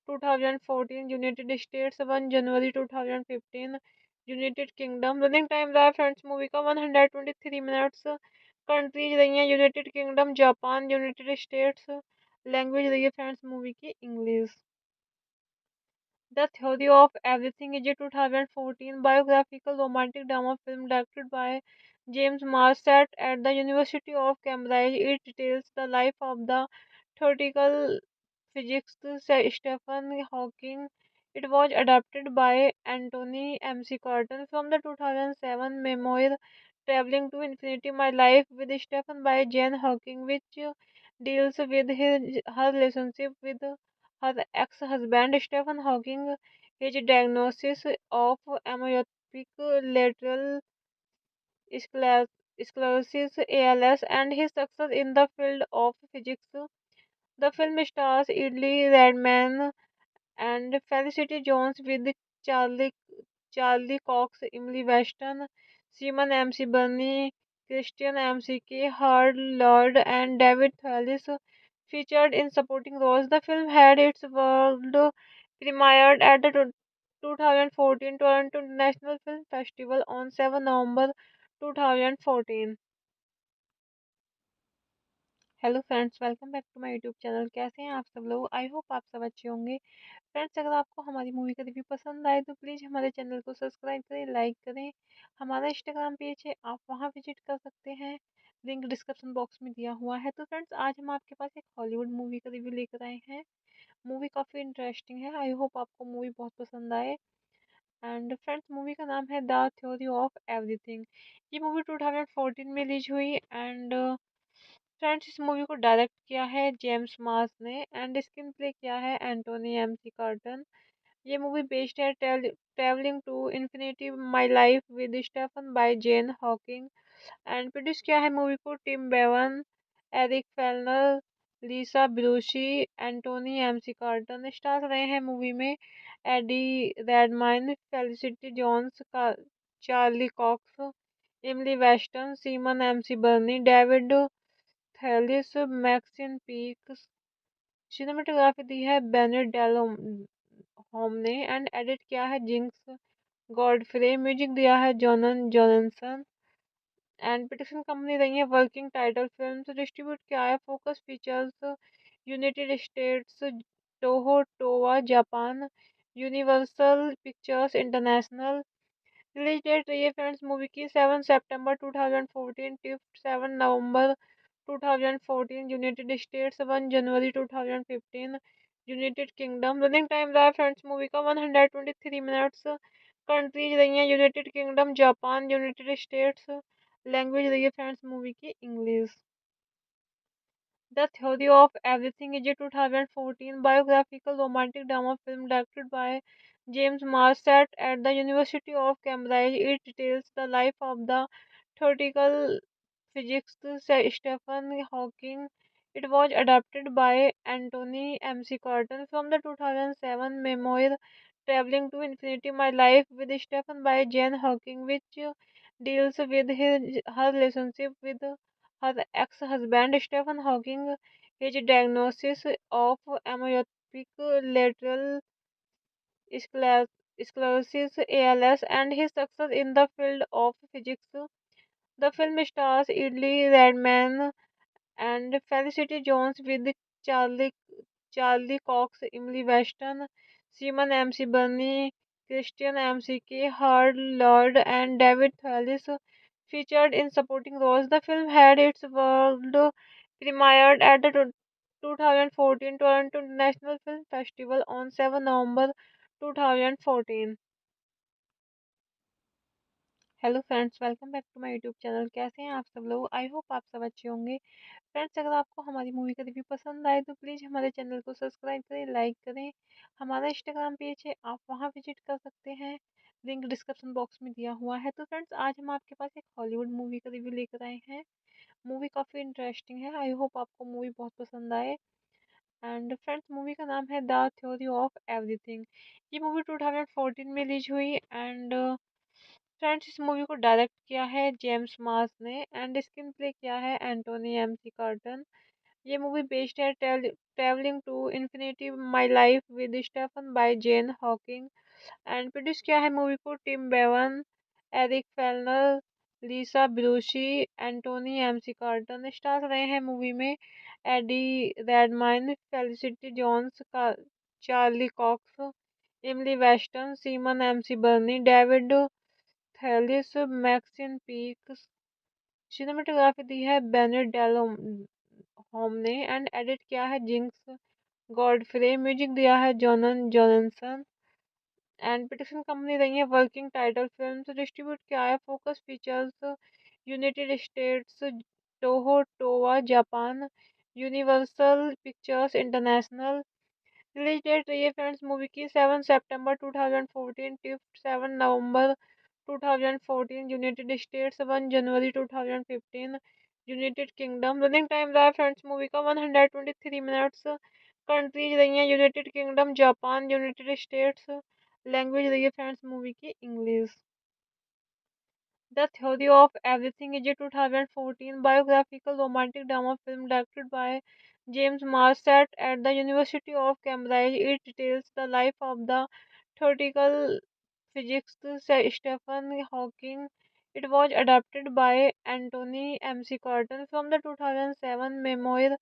2014 यूनाइटेड स्टेट्स, 1 जनवरी 2015 यूनाइटेड किंगडम। रनिंग टाइम रहा फ्रेंड्स मूवी का 123 मिनट्स। कंट्रीज रही हैं United kingdom, Japan, United states. Language रही है फ्रेंड्स मूवी की English. The theory of everything is a 2014 biographical romantic drama film directed by James Marsh set at the University of Cambridge. It details the life of the theoretical physicist Stephen Hawking. It was adapted by Anthony MC Carton from the 2007 memoir Traveling to Infinity My Life with Stephen by Jane Hawking, which deals with her relationship with her ex-husband Stephen Hawking, his diagnosis of amyotrophic lateral sclerosis (ALS), and his success in the field of physics. The film stars Idly Redman and Felicity Jones with Charlie Charlie Cox, Emily Weston, Simon MC Burney, Christian McK, Hard Lord, and David Thewlis featured in supporting roles. The film had its world premiered at the 2014 Toronto International Film Festival on 7 November 2014। Hello friends, welcome back to my YouTube channel. कैसे हैं आप सब लोग? I hope आप सब अच्छे होंगे। Friends, अगर आपको हमारी मूवी का रिव्यू पसंद आए तो प्लीज़ हमारे चैनल को सब्सक्राइब करें, लाइक करें। हमारा इंस्टाग्राम पेज है, आप वहां विजिट कर सकते हैं, लिंक डिस्क्रिप्शन बॉक्स में दिया हुआ है। तो फ्रेंड्स, आज हम आपके पास एक हॉलीवुड मूवी का रिव्यू लेकर आए हैं। मूवी काफ़ी इंटरेस्टिंग है, आई होप आपको मूवी बहुत पसंद आए। एंड फ्रेंड्स, मूवी का नाम है द थ्योरी ऑफ एवरीथिंग। ये मूवी 2014 में रिलीज हुई। एंड फ्रेंड्स, इस मूवी को डायरेक्ट किया है जेम्स मार्स ने एंड स्क्रीन प्ले किया है एंटोनी एमसी कार्टन। ये मूवी बेस्ड है travelling to infinity my life with Stephen by Jane Hawking. And produce किया है मूवी को Tim Bevan, Eric Fellner, Lisa Bruce, Anthony McCarten. Star रहे हैं movie में एडी रेडमाइन, फेलिसिटी जोन्स का, Charlie COX, इमली western, semen MC बर्नी, David थैलिस, Maxine peak. Cinematography दी है Bennett डेलो home ने। एंड एडिट किया है जिंक्स गॉडफ्रे। म्यूजिक दिया है जॉनन जॉनसन। एंड प्रोडक्शन कंपनी रही है वर्किंग टाइटल फिल्म्स। डिस्ट्रीब्यूट किया है focus pictures, United states, Toho Towa Japan, universal pictures international. Release date रही है फ्रेंड्स मूवी की 7 सितंबर 2014 टू 7 नवंबर 2014 यूनाइटेड स्टेट्स, 1 जनवरी 2015 यूनाइटेड किंगडम। रनिंग टाइम रहा फ्रेंड्स मूवी का 123 मिनट्स। कंट्रीज रही हैं United kingdom, Japan, United states. Language रही है फ्रेंड्स मूवी की English. The theory of everything is a 2014 biographical romantic drama film directed by James Marsh set at the University of Cambridge. It details the life of the theoretical physicist Stephen Hawking. It was adapted by Anthony MC Carton from the 2007 memoir Traveling to Infinity My Life with Stephen by Jane Hawking, which deals with her relationship with her ex-husband Stephen Hawking, his diagnosis of amyotrophic lateral sclerosis (ALS), and his success in the field of physics. The film stars Idly Redman and Felicity Jones with Charlie Cox, Emily Weston, Simon MC Burney, Christian McK, Hard Lord, and David Thewlis featured in supporting roles. The film had its world premiered at the 2014 Toronto International Film Festival on 7 November 2014. Hello friends, welcome back to my YouTube channel. कैसे हैं आप सब लोग? I hope आप सब अच्छे होंगे। Friends, अगर आपको हमारी मूवी का रिव्यू पसंद आए तो प्लीज़ हमारे चैनल को सब्सक्राइब करें, लाइक करें। हमारा इंस्टाग्राम पेज है, आप वहां विजिट कर सकते हैं, लिंक डिस्क्रिप्शन बॉक्स में दिया हुआ है। तो फ्रेंड्स, आज हम आपके पास एक हॉलीवुड मूवी का रिव्यू लेकर आए हैं। मूवी काफ़ी इंटरेस्टिंग है। आई होप आपको मूवी बहुत पसंद आए। एंड फ्रेंड्स, मूवी का नाम है द थ्योरी ऑफ एवरीथिंग। ये मूवी 2014 में रिलीज हुई। एंड फ्रेंड्स, इस मूवी को डायरेक्ट किया है जेम्स मार्स ने एंड स्क्रीन प्ले किया है एंटोनी एमसी कार्टन। ये मूवी बेस्ड है travelling to infinity my life with Stephen by Jane Hawking. And produce किया है मूवी को Tim Bevan, Eric Fellner, Lisa Bruce, Anthony McCarten. Star रहे हैं movie में एडी रेडमाइन, फेलिसिटी जोन्स का, Charlie COX, इमली western, semen MC बर्नी, David थैलिस, Maxine peak. Cinematography दी है Bennett डेलो home ने एंड एडिट किया है जिंक्स गॉडफ्रे। म्यूजिक दिया है जॉनन जॉनसन। एंड प्रोडक्शन कंपनी रही है वर्किंग टाइटल फिल्म्स। डिस्ट्रीब्यूट किया है Focus Features United states, Toho Towa Japan, universal pictures international. Release date रही है फ्रेंड्स मूवी की 7 सितंबर 2014 टिफ्ट 7 नवंबर 2014 यूनाइटेड स्टेट्स, 1 जनवरी 2015 यूनाइटेड किंगडम। रनिंग टाइम रहा फ्रेंड्स मूवी का 123 मिनट्स। कंट्रीज रही हैं United kingdom, Japan, United states. Language रही है फ्रेंड्स मूवी की English. The theory of everything is a 2014 biographical romantic drama film directed by James Marsh set at the University of Cambridge. It details the life of the theoretical physicist Stephen Hawking. It was adapted by Anthony MC Carton from the 2007 memoir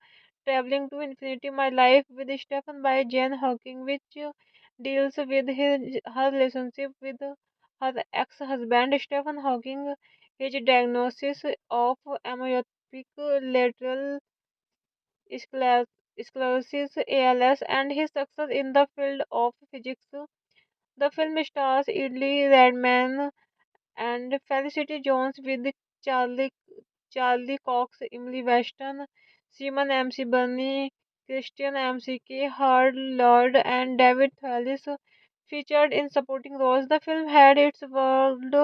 Traveling to Infinity My Life with Stephen by Jane Hawking, which deals with her relationship with her ex-husband Stephen Hawking, his diagnosis of amyotrophic lateral sclerosis (ALS), and his success in the field of physics. The film stars Idly Redman and Felicity Jones with Charlie Charlie Cox, Emily Weston, Simon MC Burney, Christian McK, Hard Lord, and David Thewlis featured in supporting roles. The film had its world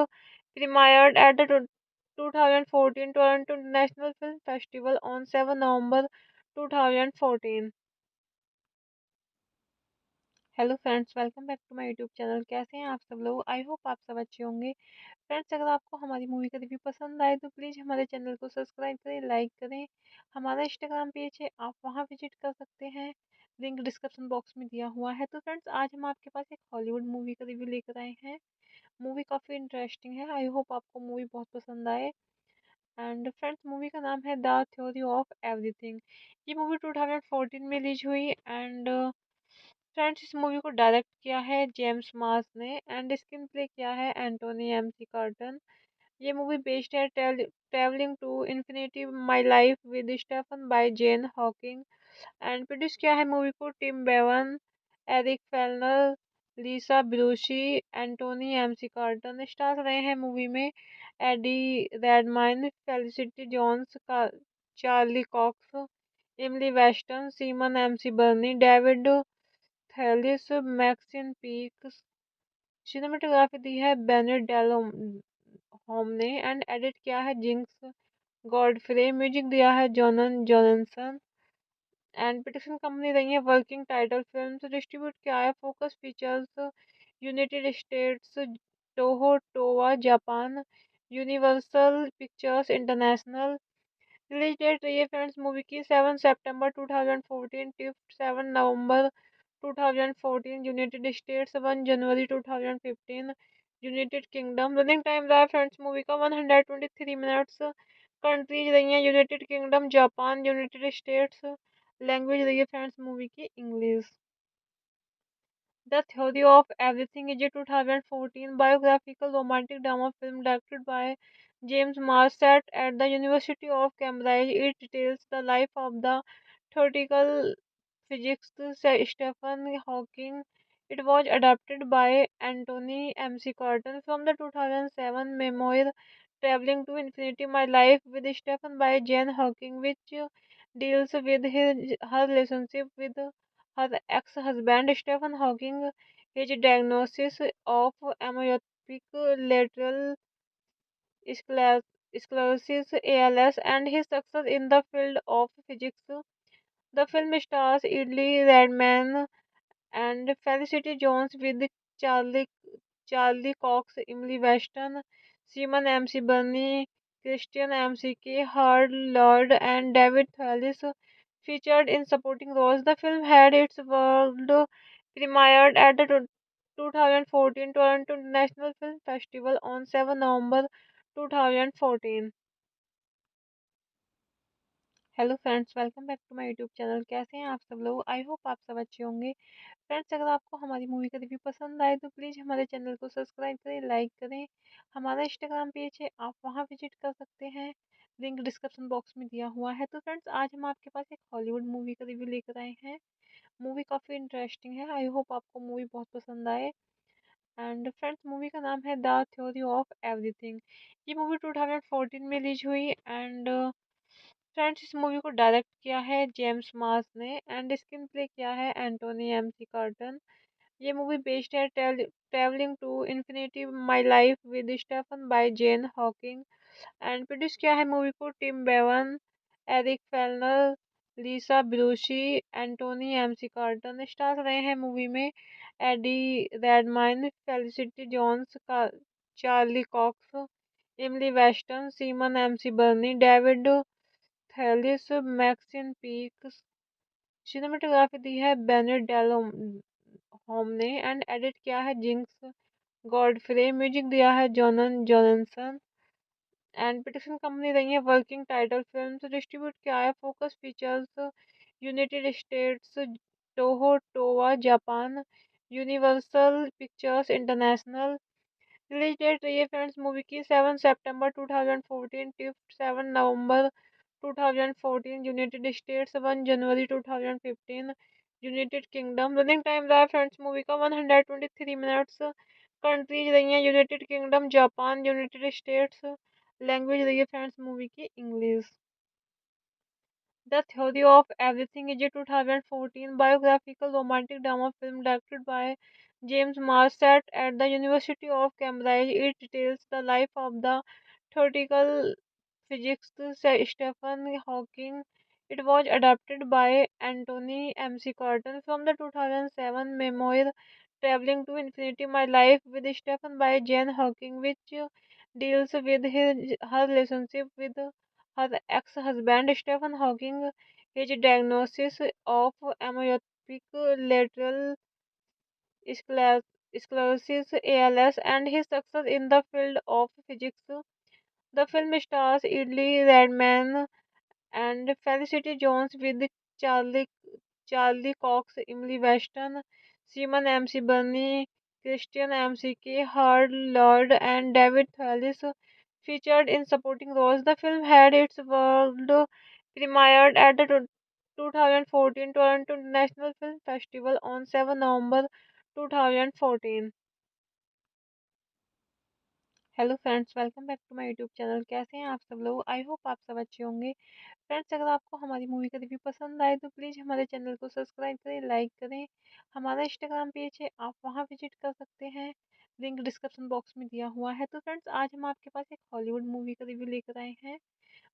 premiered at the 2014 Toronto International Film Festival on 7 November 2014. Hello friends, welcome back to my YouTube channel. कैसे हैं आप सब लोग? I hope आप सब अच्छे होंगे। Friends, अगर आपको हमारी मूवी का रिव्यू पसंद आए तो प्लीज़ हमारे चैनल को सब्सक्राइब करें, लाइक करें। हमारा इंस्टाग्राम पेज है, आप वहां विजिट कर सकते हैं, लिंक डिस्क्रिप्शन बॉक्स में दिया हुआ है। तो फ्रेंड्स, आज हम आपके पास एक हॉलीवुड मूवी का रिव्यू लेकर आए हैं। मूवी काफ़ी इंटरेस्टिंग है। आई होप आपको मूवी बहुत पसंद आए। एंड फ्रेंड्स, मूवी का नाम है द थ्योरी ऑफ एवरीथिंग। ये मूवी 2014 में रिलीज हुई। एंड फ्रेंड्स, इस मूवी को डायरेक्ट किया है जेम्स मार्स ने एंड स्क्रीन प्ले किया है एंटोनी एमसी कार्टन। ये मूवी बेस्ड है travelling to infinity my life with Stephen by Jane Hawking. And produce किया है मूवी को Tim Bevan, Eric Fellner, Lisa Bruce, Anthony McCarten. Star रहे हैं movie में एडी रेडमाइन, फेलिसिटी जोन्स का, Charlie COX, इमली western, semen MC बर्नी, David थैलिस, Maxine peak. Cinematography दी है Bennett डेलो home ने एंड एडिट किया है जिंक्स गॉडफ्रे। म्यूजिक दिया है जॉनन जॉनसन। एंड प्रोडक्शन कंपनी रही है वर्किंग टाइटल फिल्म्स। डिस्ट्रीब्यूट किया है Focus Features United states, Toho Towa Japan, universal pictures international. Release date रही है फ्रेंड्स मूवी की 7 सितंबर 2014 टिफ्ट 7 नवंबर 2014 यूनाइटेड स्टेट्स, 1 जनवरी 2015 यूनाइटेड किंगडम। रनिंग टाइम रहा फ्रेंड्स मूवी का 123 मिनट्स। कंट्रीज रही हैं United kingdom, Japan, United states. Language रही है फ्रेंड्स मूवी की English. The theory of everything is a 2014 biographical romantic drama film directed by James Mars set at the University of Cambridge. It details the life of the theoretical physicist Stephen Hawking. It was adapted by Anthony MC Carton from the 2007 memoir Traveling to Infinity My Life with Stephen by Jane Hawking, which deals with her relationship with her ex-husband Stephen Hawking, his diagnosis of amyotrophic lateral sclerosis ALS, and his success in the field of physics. The film stars Idley Redman and Felicity Jones with Charlie Charlie Cox, Emily Weston, Simon MC Burney, Christian MCK, Hard Lord, and David Thewlis featured in supporting roles. The film had its world premiered at the 2014 Toronto International Film Festival on 7 November 2014. Hello friends, welcome back to my YouTube channel. कैसे हैं आप सब लोग? I hope आप सब अच्छे होंगे। Friends, अगर आपको हमारी मूवी का रिव्यू पसंद आए तो प्लीज़ हमारे चैनल को सब्सक्राइब करें, लाइक करें। हमारा इंस्टाग्राम पेज है, आप वहां विजिट कर सकते हैं, लिंक डिस्क्रिप्शन बॉक्स में दिया हुआ है। तो फ्रेंड्स, आज हम आपके पास एक हॉलीवुड मूवी का रिव्यू लेकर आए हैं। मूवी काफ़ी इंटरेस्टिंग है, आई होप आपको मूवी बहुत पसंद आए। एंड फ्रेंड्स, मूवी का नाम है द थ्योरी ऑफ एवरीथिंग। ये मूवी 2014 में रिलीज हुई। एंड फ्रेंड्स, इस मूवी को डायरेक्ट किया है जेम्स मार्स ने एंड स्क्रीन प्ले किया है एंटोनी एमसी कार्टन। ये मूवी बेस्ड है travelling to infinity my life with Stephen by Jane Hawking. And produce किया है मूवी को Tim Bevan, Eric Fellner, Lisa Bruce, Anthony McCarten. Star रहे हैं movie में एडी रेडमाइन, फेलिसिटी जोन्स का, Charlie COX, इमली western, semen MC बर्नी, David थैलिस, Maxine peak. Cinematography दी है Bennett डेलो home ने एंड एडिट किया है जिंक्स गॉडफ्रे। म्यूजिक दिया है जॉनन जॉनसन। एंड प्रोडक्शन कंपनी रही है वर्किंग टाइटल फिल्म्स। डिस्ट्रीब्यूट किया है focus pictures, United states, Toho Towa Japan, universal pictures international. Release date रही है फ्रेंड्स मूवी की 7 सितंबर 2014 टिफ्ट 7 नवंबर 2014 यूनाइटेड स्टेट्स, 1 जनवरी 2015 यूनाइटेड किंगडम। रनिंग टाइम रहा फ्रेंड्स मूवी का 123 मिनट्स। कंट्रीज रही हैं United kingdom, Japan, United states. Language रही है फ्रेंड्स मूवी की English. The theory of everything is a 2014 biographical romantic drama film directed by James Marsh set at the University of Cambridge. It details the life of the theoretical physicist Stephen Hawking. It was adapted by Anthony MC Carton from the 2007 memoir Traveling to Infinity My Life with Stephen by Jane Hawking, which deals with her relationship with her ex-husband Stephen Hawking, his diagnosis of amyotrophic lateral sclerosis ALS, and his success in the field of physics. The film stars Idley Redman and Felicity Jones with Charlie Charlie Cox, Emily Weston, Simon MC Burney, Christian MCK, Hard Lord, and David Thewlis featured in supporting roles. The film had its world premiered at the 2014 Toronto International Film Festival on 7 November 2014. Hello friends, welcome back to my YouTube channel. कैसे हैं आप सब लोग? I hope आप सब अच्छे होंगे। Friends, अगर आपको हमारी मूवी का रिव्यू पसंद आए तो प्लीज़ हमारे चैनल को सब्सक्राइब करें, लाइक करें। हमारा इंस्टाग्राम पेज है, आप वहां विजिट कर सकते हैं, लिंक डिस्क्रिप्शन बॉक्स में दिया हुआ है। तो फ्रेंड्स, आज हम आपके पास एक हॉलीवुड मूवी का रिव्यू लेकर आए हैं।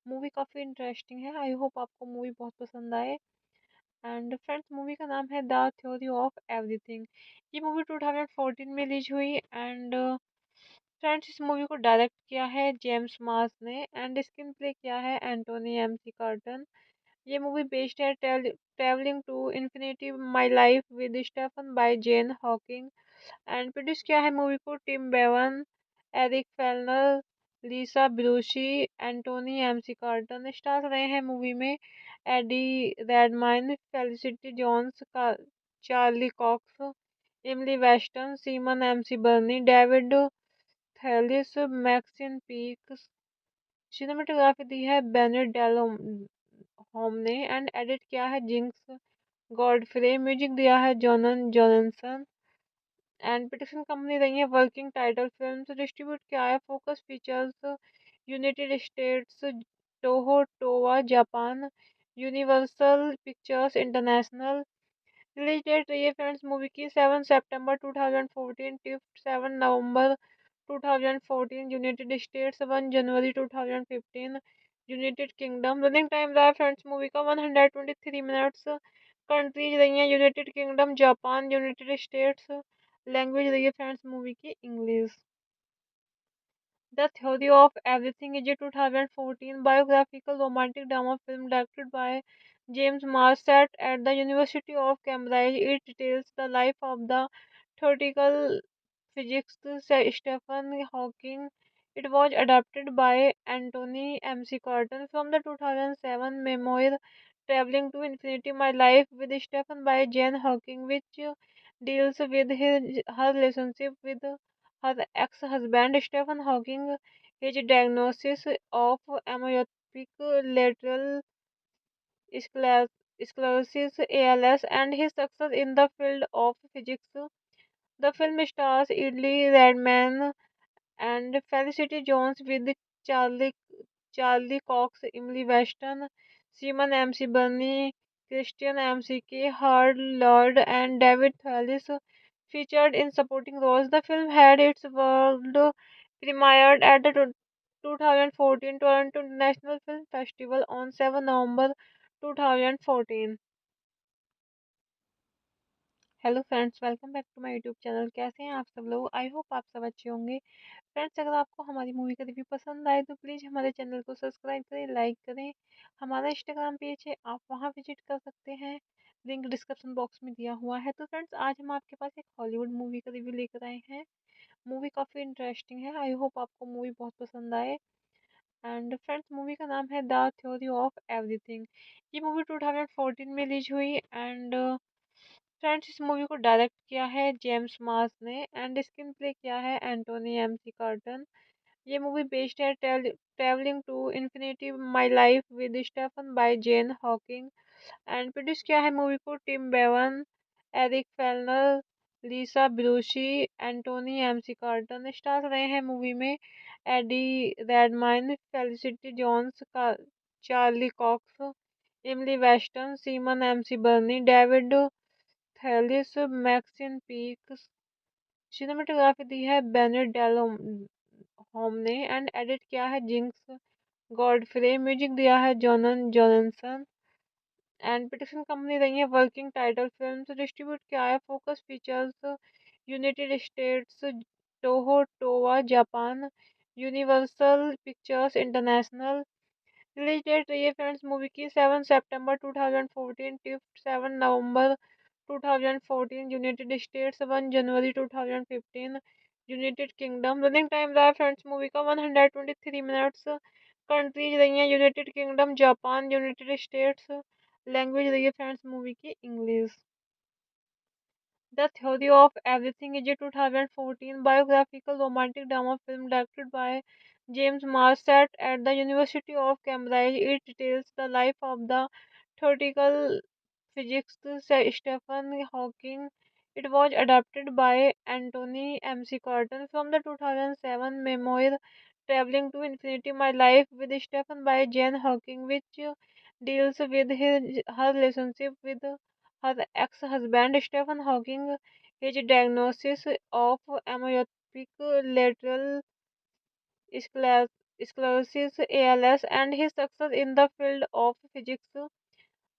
मूवी काफ़ी इंटरेस्टिंग है, आई होप आपको मूवी बहुत पसंद आए। एंड फ्रेंड्स, मूवी का नाम है द थ्योरी ऑफ एवरीथिंग। ये मूवी 2014 में रिलीज हुई। एंड फ्रेंड्स, इस मूवी को डायरेक्ट किया है जेम्स मार्स ने एंड स्क्रीन प्ले किया है एंटोनी एमसी कार्टन। ये मूवी बेस्ड है travelling to infinity my life with Stephen by Jane Hawking. And produce किया है मूवी को Tim Bevan, Eric Fellner, Lisa Bruce, Anthony McCarten. Star रहे हैं movie में एडी रेडमाइन, फेलिसिटी जोन्स का, Charlie COX, इमली western, semen MC बर्नी, David थैलिस, Maxine peak. Cinematography दी है Bennett डेलो home ने एंड एडिट किया है जिंक्स गॉडफ्रे। म्यूजिक दिया है जॉनन जॉनसन एंड पिटिशन कंपनी रही है वर्किंग टाइटल फिल्म। डिस्ट्रीब्यूट किया है focus pictures United states, Toho Towa Japan, universal pictures international. Release date रही है फ्रेंड्स मूवी की 7 सितंबर 2014 टू 7 नवंबर 2014 यूनाइटेड स्टेट्स, 1 जनवरी 2015 यूनाइटेड किंगडम। रनिंग टाइम रहा फ्रेंड्स मूवी का 123 मिनट्स। कंट्रीज रही हैं United kingdom, Japan, United states. Language रही है फ्रेंड्स मूवी की English. The theory of everything is a 2014 biographical romantic drama film directed by James Marsh set at the University of Cambridge. It details the life of the theoretical physicist Stephen Hawking. It was adapted by Anthony MC Carton from the 2007 memoir Traveling to Infinity My Life with Stephen by Jane Hawking, which deals with her relationship with her ex-husband Stephen Hawking, his diagnosis of amyotrophic lateral sclerosis (ALS), and his success in the field of physics. The film stars Idly Redman and Felicity Jones with Charlie Charlie Cox, Emily Weston, Simon MC Burney, Christian McK, Hard Lord, and David Thewlis featured in supporting roles. The film had its world premiered at the 2014 Toronto International Film Festival on 7 November 2014। Hello friends, welcome back to my YouTube channel. कैसे हैं आप सब लोग? I hope आप सब अच्छे होंगे। Friends, अगर आपको हमारी मूवी का रिव्यू पसंद आए तो प्लीज़ हमारे चैनल को सब्सक्राइब करें, लाइक करें। हमारा इंस्टाग्राम पेज है, आप वहां विजिट कर सकते हैं, लिंक डिस्क्रिप्शन बॉक्स में दिया हुआ है। तो फ्रेंड्स, आज हम आपके पास एक हॉलीवुड मूवी का रिव्यू लेकर आए हैं। मूवी काफ़ी इंटरेस्टिंग है, आई होप आपको मूवी बहुत पसंद आए। एंड फ्रेंड्स, मूवी का नाम है द थ्योरी ऑफ एवरीथिंग। ये मूवी 2014 में रिलीज हुई एंड फ्रेंड्स, इस मूवी को डायरेक्ट किया है जेम्स मार्स ने एंड स्क्रीन प्ले किया है एंटोनी एमसी कार्टन। ये मूवी बेस्ड है travelling to infinity my life with Stephen by Jane Hawking and produce किया है मूवी को Tim Bevan, Eric Fellner, Lisa Bruce, Anthony McCarten. Stars रहे हैं movie में एडी रेडमाइन, फेलिसिटी जोन्स का, Charlie COX, इमली western, semen MC बर्नी, David थैलिस, Maxine peak. Cinematography दी है Bennett डेलो home ने एंड एडिट किया है जिंक्स गॉडफ्रे। म्यूजिक दिया है जॉनन जॉनसन एंड पिटिशन कंपनी रही है वर्किंग टाइटल फिल्म। डिस्ट्रीब्यूट किया है focus pictures United states, Toho Towa Japan, universal pictures international. Release date रही है फ्रेंड्स मूवी की 7 सितंबर 2014 टू 7 नवंबर 2014 यूनाइटेड स्टेट्स, 1 जनवरी 2015 यूनाइटेड किंगडम। रनिंग टाइम रहा फ्रेंड्स मूवी का 123 मिनट्स। कंट्रीज रही हैं United kingdom, Japan, United states. Language रही है फ्रेंड्स मूवी की English. The theory of everything is a 2014 biographical romantic drama film directed by James Marsh set at the University of Cambridge. It details the life of the theoretical physicist Stephen Hawking. It was adapted by Anthony MC Carton from the 2007 memoir Traveling to Infinity My Life with Stephen by Jane Hawking, which deals with her relationship with her ex-husband Stephen Hawking, his diagnosis of amyotrophic lateral sclerosis (ALS), and his success in the field of physics.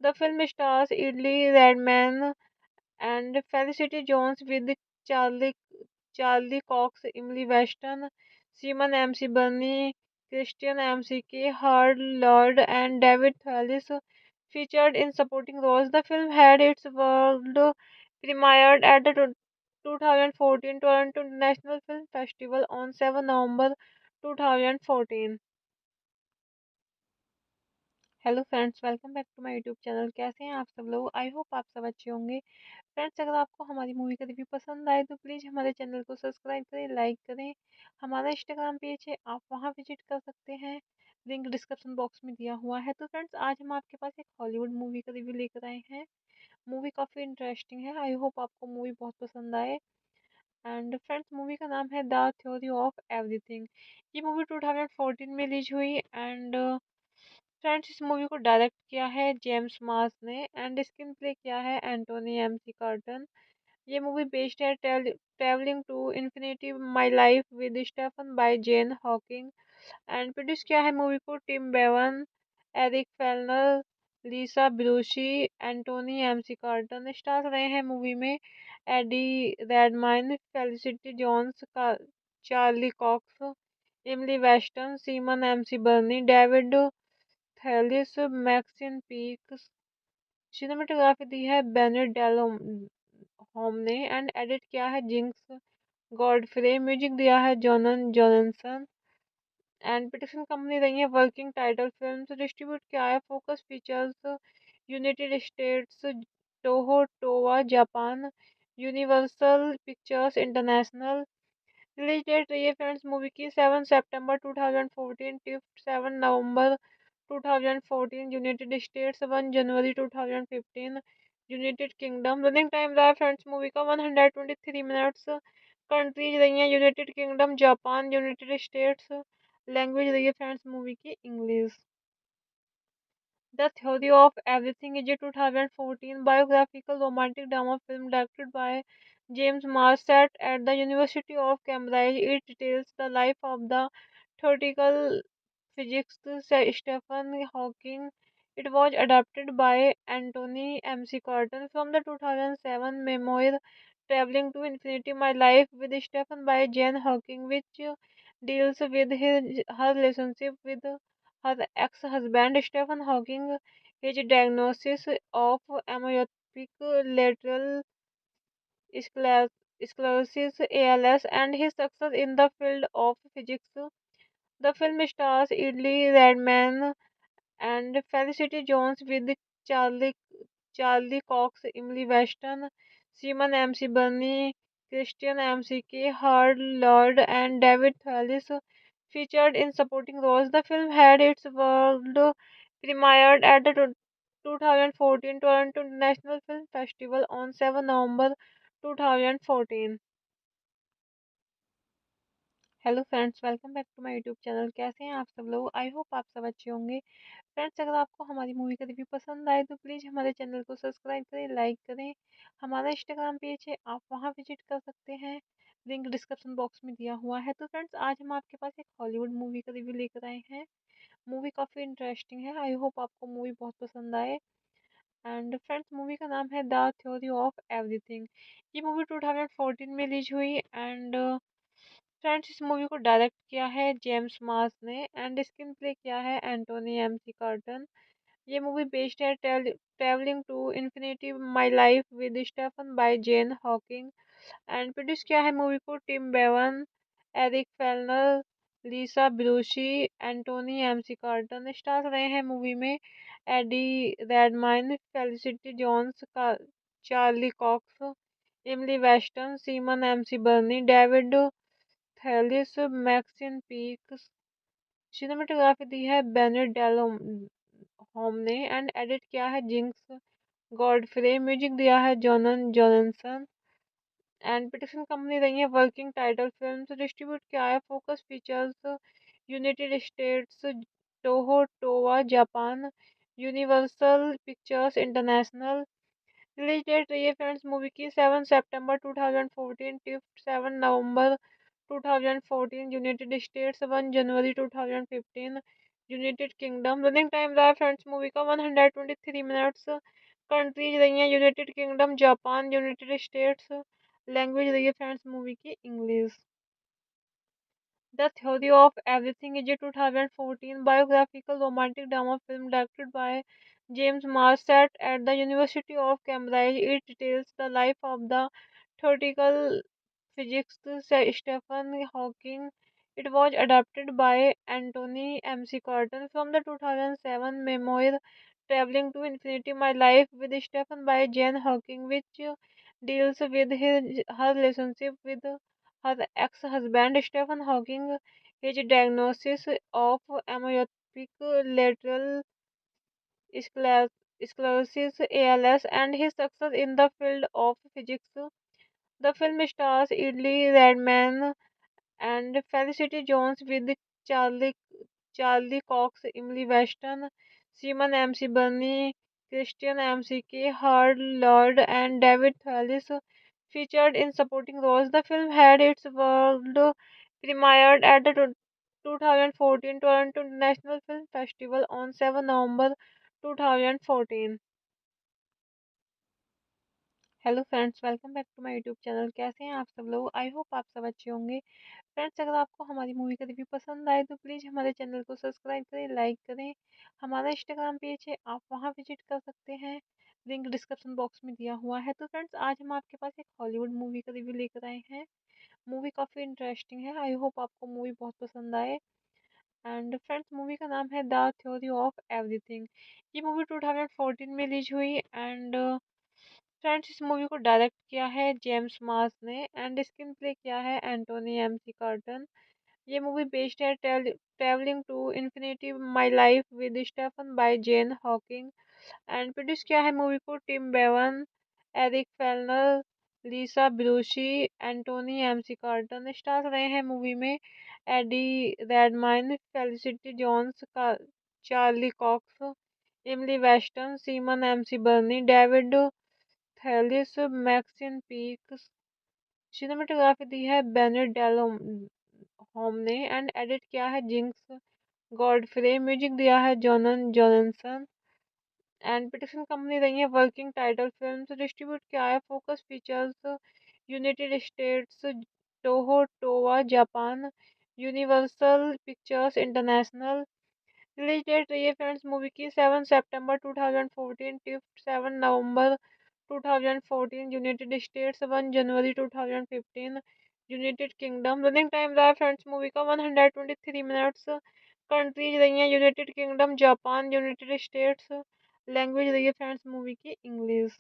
The film stars Idly Redman and Felicity Jones with Charlie Cox, Emily Weston, Simon MC Burney, Christian McK, Hard Lord, and David Thewlis featured in supporting roles. The film had its world premiered at the 2014 Toronto International Film Festival on 7 November 2014। Hello friends, welcome back to my YouTube channel. कैसे हैं आप सब लोग? I hope आप सब अच्छे होंगे। Friends, अगर आपको हमारी मूवी का रिव्यू पसंद आए तो प्लीज़ हमारे चैनल को सब्सक्राइब करें, लाइक करें। हमारा इंस्टाग्राम पेज है, आप वहां विजिट कर सकते हैं, लिंक डिस्क्रिप्शन बॉक्स में दिया हुआ है। तो फ्रेंड्स आज हम आपके पास एक हॉलीवुड मूवी का रिव्यू लेकर आए हैं। मूवी काफ़ी इंटरेस्टिंग है। आई होप आपको मूवी बहुत पसंद आए। एंड फ्रेंड्स मूवी का नाम है द थ्योरी ऑफ एवरीथिंग। ये मूवी 2014 में रिलीज हुई। एंड फ्रेंड्स इस मूवी को डायरेक्ट किया है जेम्स मार्स ने एंड स्क्रीन प्ले किया है एंटोनी एमसी कार्टन। ये मूवी बेस्ड है travelling to infinity my life with Stephen by Jane Hawking. And produce किया है मूवी को Tim Bevan, Eric Fellner, Lisa Bruce, Anthony McCarten. Star रहे हैं movie में एडी रेडमाइन, फेलिसिटी जोन्स का, Charlie COX, इमली western, semen MC बर्नी, David थैलिस, Maxine peak. Cinematography दी है Bennett डेलो home ने एंड एडिट किया है जिंक्स गॉडफ्रे। म्यूजिक दिया है जॉनन जॉनसन। एंड प्रोडक्शन कंपनी रही है वर्किंग टाइटल फिल्म्स। डिस्ट्रीब्यूट किया है focus pictures, United states, Toho Towa Japan, universal pictures international. Release date रही है फ्रेंड्स मूवी की 7 सितंबर 2014 टू 7 नवंबर 2014 यूनाइटेड स्टेट्स, 1 जनवरी 2015 यूनाइटेड किंगडम। रनिंग टाइम रहा है फ्रेंड्स मूवी का 123 मिनट्स। कंट्रीज रही हैं United kingdom, Japan, United states. Language रही है फ्रेंड्स मूवी की English. The theory of everything is a 2014 biographical romantic drama film directed by James Marsh set at the University of Cambridge. It details the life of the theoretical physicist Stephen Hawking. It was adapted by Anthony MC Carton from the 2007 memoir Traveling to Infinity My Life with Stephen by Jane Hawking, which deals with her relationship with her ex-husband Stephen Hawking, his diagnosis of amyotrophic lateral sclerosis (ALS), and his success in the field of physics. The film stars Idly Redman and Felicity Jones with Charlie Charlie Cox, Emily Weston, Simon MC Burney, Christian McK, Hard Lord, and David Thewlis featured in supporting roles. The film had its world premiered at the 2014 Toronto International Film Festival on 7 November 2014। Hello friends, welcome back to my YouTube channel. कैसे हैं आप सब लोग? I hope आप सब अच्छे होंगे। Friends अगर आपको हमारी मूवी का रिव्यू पसंद आए तो प्लीज़ हमारे चैनल को सब्सक्राइब करें, लाइक करें। हमारा इंस्टाग्राम पेज है, आप वहाँ विजिट कर सकते हैं। लिंक डिस्क्रिप्शन बॉक्स में दिया हुआ है। तो फ्रेंड्स आज हम आपके पास एक हॉलीवुड मूवी का रिव्यू लेकर आए हैं। मूवी काफ़ी इंटरेस्टिंग है। आई होप आपको मूवी बहुत पसंद आए। एंड फ्रेंड्स मूवी का नाम है द थ्योरी ऑफ एवरीथिंग। ये मूवी 2014 में रिलीज हुई। एंड फ्रेंड्स इस मूवी को डायरेक्ट किया है जेम्स मार्स ने एंड स्क्रीन प्ले किया है एंटोनी एमसी कार्टन। ये मूवी बेस्ड है travelling to infinity my life with Stephen by Jane Hawking. And produce किया है मूवी को Tim Bevan, Eric Fellner, Lisa Bruce, Anthony McCarten. Star रहे हैं movie में एडी रेडमाइन, फेलिसिटी जोन्स का, Charlie COX, इमली western, semen MC बर्नी, David थैलिस, Maxine peak. Cinematography दी है Bennett डेलो home ने एंड एडिट किया है जिंक्स गॉडफ्रे। म्यूजिक दिया है जॉनन जॉनसन। एंड प्रोडक्शन कंपनी रही है वर्किंग टाइटल फिल्म्स। डिस्ट्रीब्यूट किया है focus pictures, United states, Toho Towa Japan, universal pictures international. Release date रही है फ्रेंड्स मूवी की 7 सितंबर 2014 टू 7 नवंबर 2014 यूनाइटेड स्टेट्स, 1 जनवरी 2015 यूनाइटेड किंगडम। रनिंग टाइम रहा है फ्रेंड्स मूवी का 123 मिनट्स। कंट्रीज रही हैं United kingdom, Japan, United states. Language रही है फ्रेंड्स मूवी की English. The theory of everything is a 2014 biographical romantic drama film directed by James Marsh set at the University of Cambridge. It details the life of the theoretical physicist Stephen Hawking. It was adapted by Anthony MC Carton from the 2007 memoir Traveling to Infinity My Life with Stephen by Jane Hawking, which deals with her relationship with her ex-husband Stephen Hawking, his diagnosis of amyotrophic lateral sclerosis (ALS) and his success in the field of physics. The film stars Idli Redman and Felicity Jones with Charlie Charlie Cox, Emily Weston, Simon MC Burney, Christian McK, Hard Lord, and David Thewlis featured in supporting roles. The film had its world premiered at the 2014 Toronto International Film Festival on 7 November 2014. Hello friends, welcome back to my YouTube channel. कैसे हैं आप सब लोग? I hope आप सब अच्छे होंगे। Friends, अगर आपको हमारी मूवी का रिव्यू पसंद आए तो प्लीज़ हमारे चैनल को सब्सक्राइब करें, लाइक करें। हमारा इंस्टाग्राम पेज है, आप वहां विजिट कर सकते हैं, लिंक डिस्क्रिप्शन बॉक्स में दिया हुआ है। तो फ्रेंड्स, आज हम आपके पास एक हॉलीवुड मूवी का रिव्यू लेकर आए हैं। मूवी काफ़ी इंटरेस्टिंग है, आई होप आपको मूवी बहुत पसंद आए। एंड फ्रेंड्स, मूवी का नाम है द थ्योरी ऑफ एवरीथिंग। ये मूवी 2014 में रिलीज हुई। एंड फ्रेंड्स, इस मूवी को डायरेक्ट किया है जेम्स मार्स ने एंड स्क्रीन प्ले किया है एंटोनी एमसी कार्टन। ये मूवी बेस्ड है travelling to infinity my life with Stephen by Jane Hawking. And produce किया है मूवी को Tim Bevan, Eric Fellner, Lisa Bruce, Anthony McCarten. Star रहे हैं movie में एडी रेडमाइन, फेलिसिटी जोन्स का, Charlie COX, इमली western, semen MC बर्नी, David थैलिस, Maxine peak. Cinematography दी है Bennett डेलो home ने एंड एडिट किया है जिंक्स गॉडफ्रे। म्यूजिक दिया है जॉनन जॉनसन। एंड प्रोडक्शन कंपनी रही है वर्किंग टाइटल फिल्म्स। डिस्ट्रीब्यूट किया है Focus Features United states, Toho Towa Japan, universal pictures international. Release date रही है फ्रेंड्स मूवी की 7 सितंबर 2014 टिफ्ट 7 नवंबर 2014 यूनाइटेड स्टेट्स, 1 जनवरी 2015 यूनाइटेड किंगडम। रनिंग टाइम रहा फ्रेंड्स मूवी का 123 मिनट्स। कंट्रीज रही हैं United kingdom, Japan, United states. Language रही है फ्रेंड्स मूवी की English.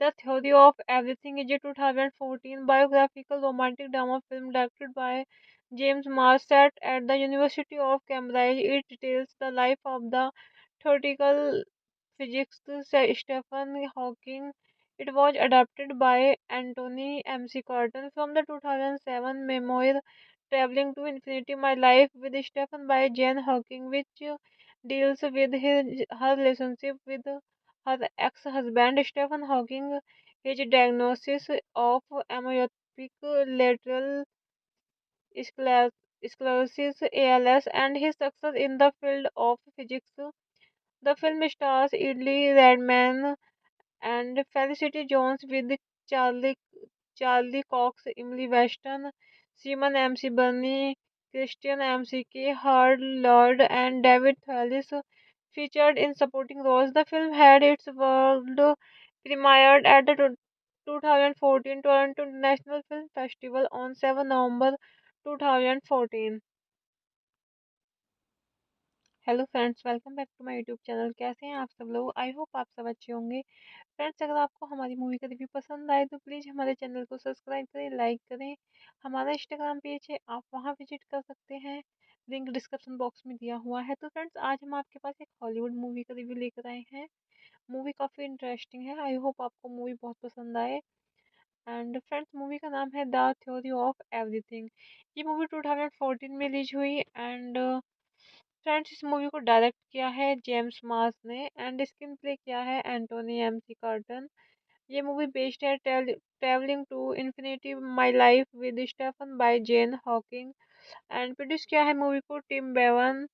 The theory of everything is a 2014 biographical romantic drama film directed by James Marsh set at the University of Cambridge. It details the life of the theoretical physicist Stephen Hawking. It was adapted by Anthony MC Carton from the 2007 memoir Traveling to Infinity My Life with Stephen by Jane Hawking, which deals with her relationship with her ex-husband Stephen Hawking, his diagnosis of amyotrophic lateral sclerosis (ALS), and his success in the field of physics. The film stars Idli Redman and Felicity Jones with Charlie Charlie Cox, Emily Weston, Simon MC Burney, Christian McK, Hard Lord, and David Thewlis featured in supporting roles. The film had its world premiered at the 2014 Toronto International Film Festival on 7 November 2014. Hello friends, welcome back to my YouTube channel. कैसे हैं आप सब लोग? I hope आप सब अच्छे होंगे। Friends, अगर आपको हमारी मूवी का रिव्यू पसंद आए तो प्लीज़ हमारे चैनल को सब्सक्राइब करें, लाइक करें। हमारा इंस्टाग्राम पेज है, आप वहां विजिट कर सकते हैं, लिंक डिस्क्रिप्शन बॉक्स में दिया हुआ है। तो फ्रेंड्स, आज हम आपके पास एक हॉलीवुड मूवी का रिव्यू लेकर आए हैं। मूवी काफ़ी इंटरेस्टिंग है, आई होप आपको मूवी बहुत पसंद आए। एंड फ्रेंड्स, मूवी का नाम है द थ्योरी ऑफ एवरीथिंग। ये मूवी 2014 में रिलीज हुई। एंड फ्रेंड्स, इस मूवी को डायरेक्ट किया है जेम्स मार्स ने एंड स्क्रीन प्ले किया है एंटोनी एमसी कार्टन। ये मूवी बेस्ड है travelling to infinity my life with Stephen by Jane Hawking. And produce किया है मूवी को Tim Bevan,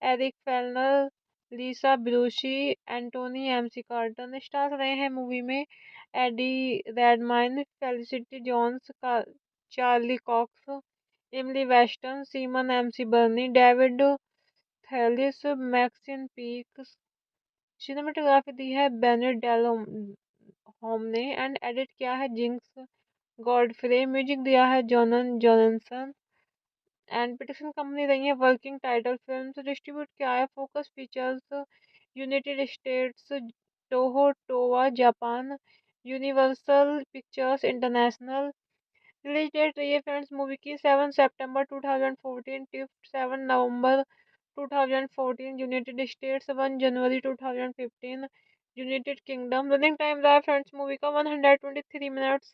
Eric Fellner, Lisa Bruce, Anthony McCarten. Star रहे हैं movie में एडी रेडमाइन, फेलिसिटी जोन्स का, Charlie COX, इमली western, semen MC बर्नी, David थैलिस, Maxine peak. Cinematography दी है Bennett डेलो home ने एंड एडिट किया है जिंक्स गॉडफ्रे। म्यूजिक दिया है जॉनन जॉनसन। एंड प्रोडक्शन कंपनी रही है वर्किंग टाइटल फिल्म्स। डिस्ट्रीब्यूट किया है Focus Features United states, Toho Towa Japan, universal pictures international. Release date रही है फ्रेंड्स मूवी की 7 सितंबर 2014 टिफ्ट 7 नवंबर 2014 United States, 1 January 2015 United Kingdom। Running time रहा फ्रेंड्स मूवी का 123 मिनट्स।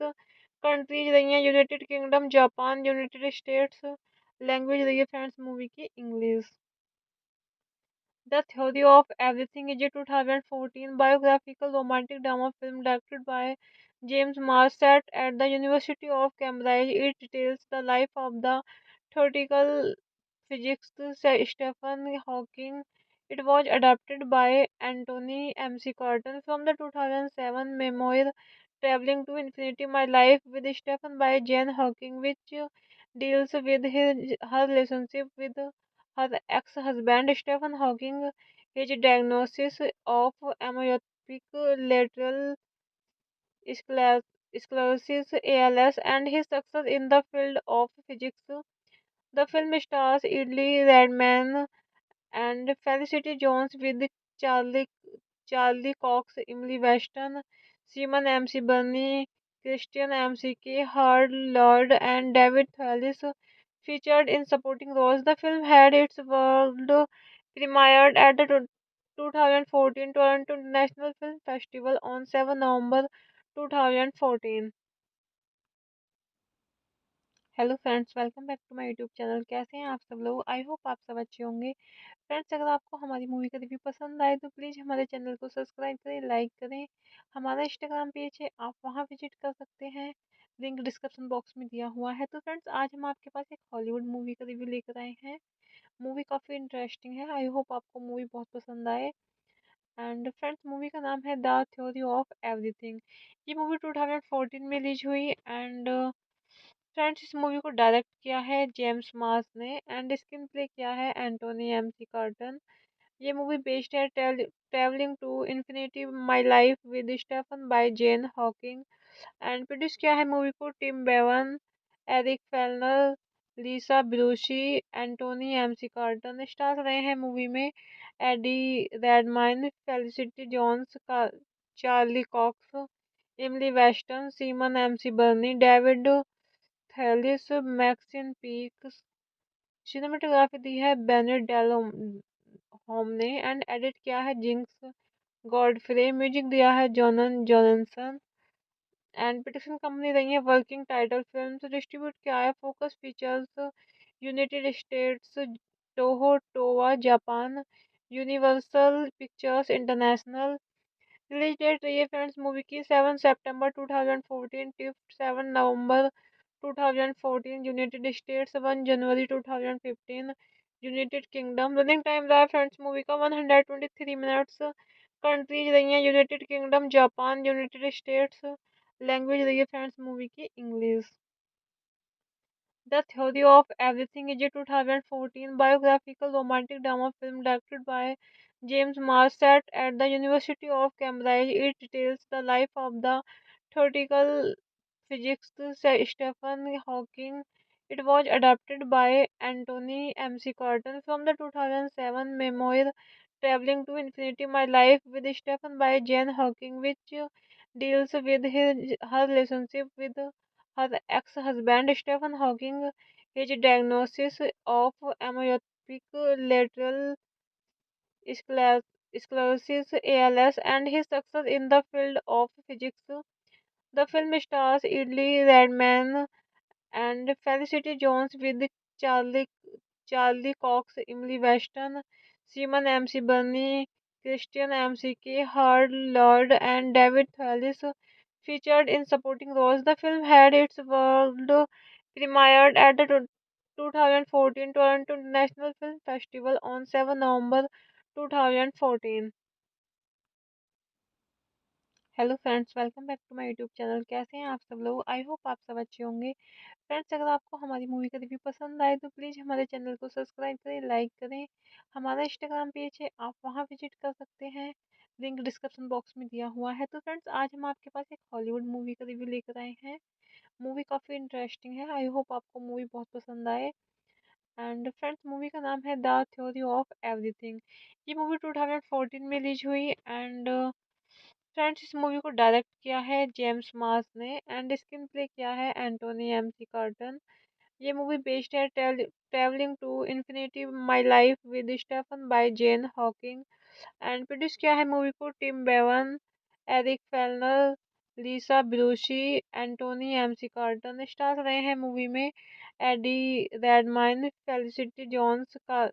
कंट्रीज रही हैं United kingdom, Japan, United states. Language रही है फ्रेंड्स मूवी की English. The Theory of Everything is a 2014 biographical romantic drama film directed by James Marsh set at the University of Cambridge. It details the life of the theoretical physicist Stephen Hawking. It was adapted by Anthony MC Carton from the 2007 memoir Traveling to Infinity My Life with Stephen by Jane Hawking, which deals with her relationship with her ex-husband Stephen Hawking, his diagnosis of amyotrophic lateral sclerosis (ALS), and his success in the field of physics. The film stars Idley Redman and Felicity Jones with Charlie Charlie Cox, Emily Weston, Simon MC Burney, Christian McK, Hard Lord, and David Thewlis featured in supporting roles. The film had its world premiered at the 2014 Toronto International Film Festival on 7 November 2014। Hello friends, welcome back to my YouTube channel. कैसे हैं आप सब लोग? I hope आप सब अच्छे होंगे। Friends, अगर आपको हमारी मूवी का रिव्यू पसंद आए तो प्लीज़ हमारे चैनल को सब्सक्राइब करें, लाइक करें। हमारा इंस्टाग्राम पेज है, आप वहां विजिट कर सकते हैं, लिंक डिस्क्रिप्शन बॉक्स में दिया हुआ है। तो फ्रेंड्स, आज हम आपके पास एक हॉलीवुड मूवी का रिव्यू लेकर आए हैं। मूवी काफ़ी इंटरेस्टिंग है, आई होप आपको मूवी बहुत पसंद आए। एंड फ्रेंड्स, मूवी का नाम है द थ्योरी ऑफ एवरीथिंग। ये मूवी 2014 में रिलीज हुई। एंड फ्रेंड्स, इस मूवी को डायरेक्ट किया है जेम्स मार्स ने एंड स्क्रीन प्ले किया है एंटोनी एमसी कार्टन। ये मूवी बेस्ड है travelling to infinity my life with Stephen by Jane Hawking. And produce किया है मूवी को Tim Bevan, Eric Fellner, Lisa Bruce, Anthony McCarten. Star रहे हैं movie में एडी रेडमाइन, फेलिसिटी जोन्स का, Charlie COX, इमली western, semen MC बर्नी, David थैलिस, Maxine peak. Cinematography दी है Bennett डेलो home ने एंड एडिट किया है जिंक्स गॉडफ्रे। म्यूजिक दिया है जॉनन जॉनसन। एंड प्रोडक्शन कंपनी रही है वर्किंग टाइटल फिल्म्स। डिस्ट्रीब्यूट किया है focus pictures, United states, Toho Towa Japan, universal pictures international. Release date रही है फ्रेंड्स मूवी की 7 सितंबर 2014 टू 7 नवंबर 2014 यूनाइटेड स्टेट्स, 1 जनवरी 2015 यूनाइटेड किंगडम। रनिंग टाइम रहा फ्रेंड्स मूवी का 123 मिनट्स। कंट्रीज रही हैं United kingdom, Japan, United states. Language रही है फ्रेंड्स मूवी की English. The Theory of Everything is a 2014 biographical romantic drama film directed by James Marsh set at the University of Cambridge. It details the life of the theoretical physicist Stephen Hawking. It was adapted by Anthony MC Carton from the 2007 memoir Traveling to Infinity My Life with Stephen by Jane Hawking, which deals with her relationship with her ex-husband Stephen Hawking, his diagnosis of amyotrophic lateral sclerosis (ALS), and his success in the field of physics. The film stars Idley Redman and Felicity Jones with Charlie Cox, Emily Weston, Simon MC Burney, Christian McK, Hard Lord, and David Thewlis featured in supporting roles. The film had its world premiered at the 2014 Toronto International Film Festival on 7 November 2014। Hello friends, welcome back to my YouTube channel. कैसे हैं आप सब लोग? I hope आप सब अच्छे होंगे। Friends, अगर आपको हमारी मूवी का रिव्यू पसंद आए तो प्लीज़ हमारे चैनल को सब्सक्राइब करें, लाइक करें। हमारा इंस्टाग्राम पेज है, आप वहां विजिट कर सकते हैं, लिंक डिस्क्रिप्शन बॉक्स में दिया हुआ है। तो फ्रेंड्स, आज हम आपके पास एक हॉलीवुड मूवी का रिव्यू लेकर आए हैं। मूवी काफ़ी इंटरेस्टिंग है, आई होप आपको मूवी बहुत पसंद आए। एंड फ्रेंड्स, मूवी का नाम है द थ्योरी ऑफ एवरीथिंग। ये मूवी 2014 में रिलीज हुई। एंड फ्रेंड्स, इस मूवी को डायरेक्ट किया है जेम्स मार्स ने एंड स्क्रीन प्ले किया है एंटोनी एमसी कार्टन। ये मूवी बेस्ड है travelling to infinity my life with Stephen by Jane Hawking. And produce किया है मूवी को Tim Bevan, Eric Fellner, Lisa Bruce, Anthony McCarten. Star रहे हैं movie में एडी रेडमाइन, फेलिसिटी जोन्स का,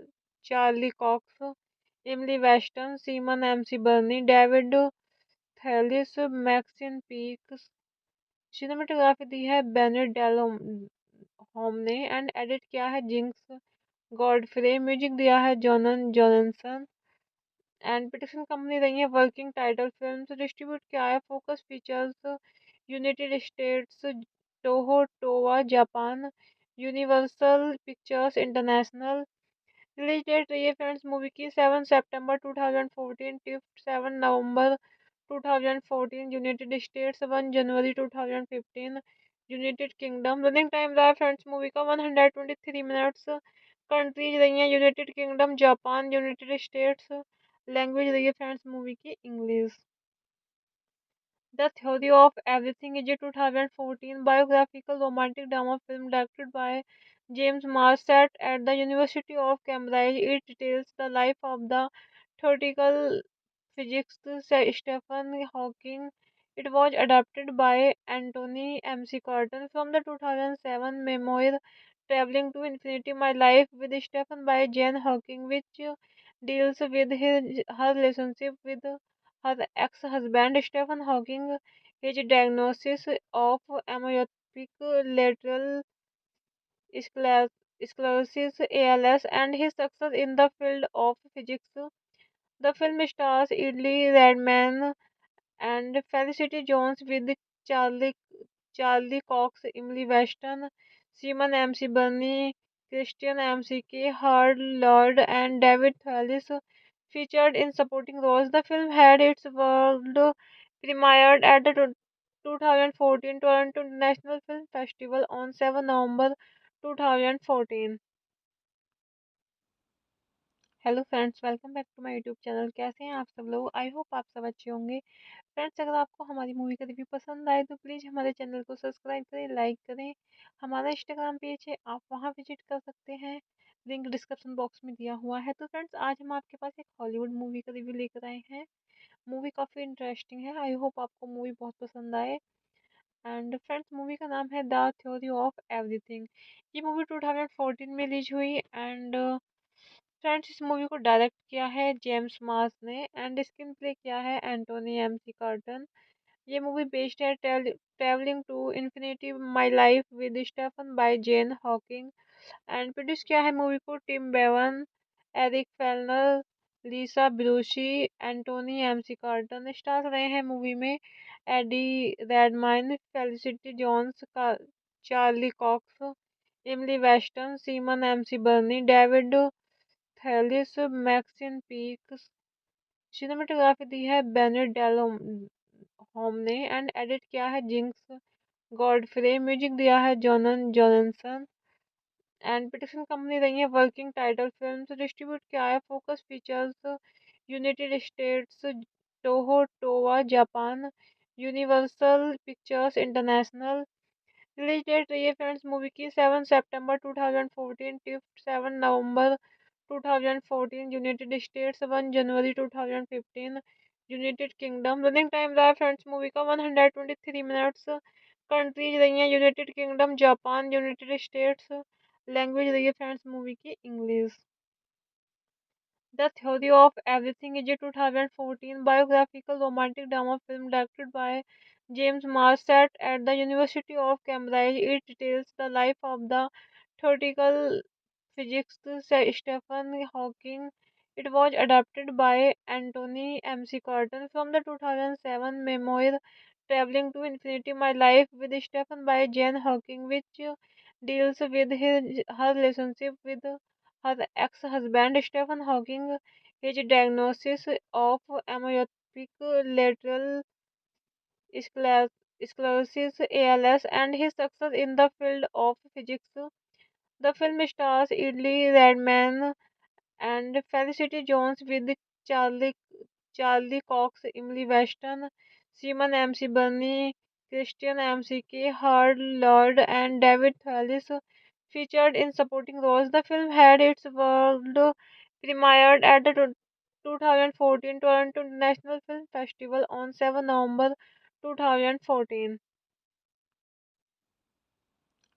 Charlie COX, इमली western, semen MC बर्नी, David थैलिस, Maxine peak. Cinematography दी है Bennett डेलो home ने एंड एडिट किया है जिंक्स गॉडफ्रे। म्यूजिक दिया है जॉनन जॉनसन। एंड प्रोडक्शन कंपनी रही है वर्किंग टाइटल फिल्म्स। डिस्ट्रीब्यूट किया है focus pictures, United states, Toho Towa Japan, universal pictures international. Release date रही है फ्रेंड्स मूवी की 7 सितंबर 2014 टू 7 नवंबर 2014 यूनाइटेड स्टेट्स, 1 जनवरी 2015 यूनाइटेड किंगडम। रनिंग टाइम रहा फ्रेंड्स मूवी का 123 मिनट्स। कंट्रीज रही हैं United kingdom, Japan, United states. Language रही है फ्रेंड्स मूवी की English. The theory of everything is a 2014 biographical romantic drama film directed by James Marsh set at the University of Cambridge. It details the life of the theoretical physicist Stephen Hawking. It was adapted by Anthony MC Carton from the 2007 memoir Traveling to Infinity My Life with Stephen by Jane Hawking, which deals with her relationship with her ex-husband Stephen Hawking, his diagnosis of amyotrophic lateral sclerosis (ALS), and his success in the field of physics. The film stars Idly Redman and Felicity Jones with Charlie Charlie Cox, Emily Weston, Simon MC Burney, Christian McK, Hard Lord, and David Thewlis featured in supporting roles. The film had its world premiered at the 2014 Toronto International Film Festival on 7 November 2014। Hello friends, welcome back to my YouTube channel. कैसे हैं आप सब लोग? I hope आप सब अच्छे होंगे। Friends, अगर आपको हमारी मूवी का रिव्यू पसंद आए तो प्लीज़ हमारे चैनल को सब्सक्राइब करें, लाइक करें। हमारा इंस्टाग्राम पेज है, आप वहां विजिट कर सकते हैं, लिंक डिस्क्रिप्शन बॉक्स में दिया हुआ है। तो फ्रेंड्स, आज हम आपके पास एक हॉलीवुड मूवी का रिव्यू लेकर आए हैं। मूवी काफ़ी इंटरेस्टिंग है, आई होप आपको मूवी बहुत पसंद आए। एंड फ्रेंड्स, मूवी का नाम है द थ्योरी ऑफ एवरीथिंग। ये मूवी 2014 में रिलीज हुई। एंड फ्रेंड्स, इस मूवी को डायरेक्ट किया है जेम्स मार्स ने एंड स्क्रीन प्ले किया है एंटोनी एमसी कार्टन। ये मूवी बेस्ड है travelling to infinity my life with Stephen by Jane Hawking. And produce किया है मूवी को Tim Bevan, Eric Fellner, Lisa Bruce, Anthony McCarten. Star रहे हैं movie में एडी रेडमाइन, फेलिसिटी जोन्स का, Charlie COX, इमली western, semen MC बर्नी, David थैलिस, Maxine peak. Cinematography दी है Bennett डेलो home ने एंड एडिट किया है जिंक्स गॉडफ्रे। म्यूजिक दिया है जॉनन जॉनसन। एंड प्रोडक्शन कंपनी रही है वर्किंग टाइटल फिल्म्स। डिस्ट्रीब्यूट किया है focus pictures, United states, Toho Towa Japan, universal pictures international. Release date रही है फ्रेंड्स मूवी की 7 सितंबर 2014 टू 7 नवंबर 2014 यूनाइटेड स्टेट्स, 1 जनवरी 2015 यूनाइटेड किंगडम। रनिंग टाइम रहा फ्रेंड्स मूवी का 123 मिनट्स। कंट्रीज रही हैं United kingdom, Japan, United states. Language रही है फ्रेंड्स मूवी की English. The theory of everything is a 2014 biographical romantic drama film directed by James Marsh set at the University of Cambridge. It details the life of the theoretical physicist Stephen Hawking. It was adapted by Anthony MC Carton from the 2007 memoir Traveling to Infinity My Life with Stephen by Jane Hawking, which deals with her relationship with her ex-husband Stephen Hawking, his diagnosis of amyotrophic lateral sclerosis (ALS), and his success in the field of physics. The film stars Idly Redman and Felicity Jones with Charlie Cox, Emily Weston, Simon MC Burney, Christian McK, Hard Lord, and David Thewlis featured in supporting roles. The film had its world premiered at the 2014 Toronto International Film Festival on 7 November 2014.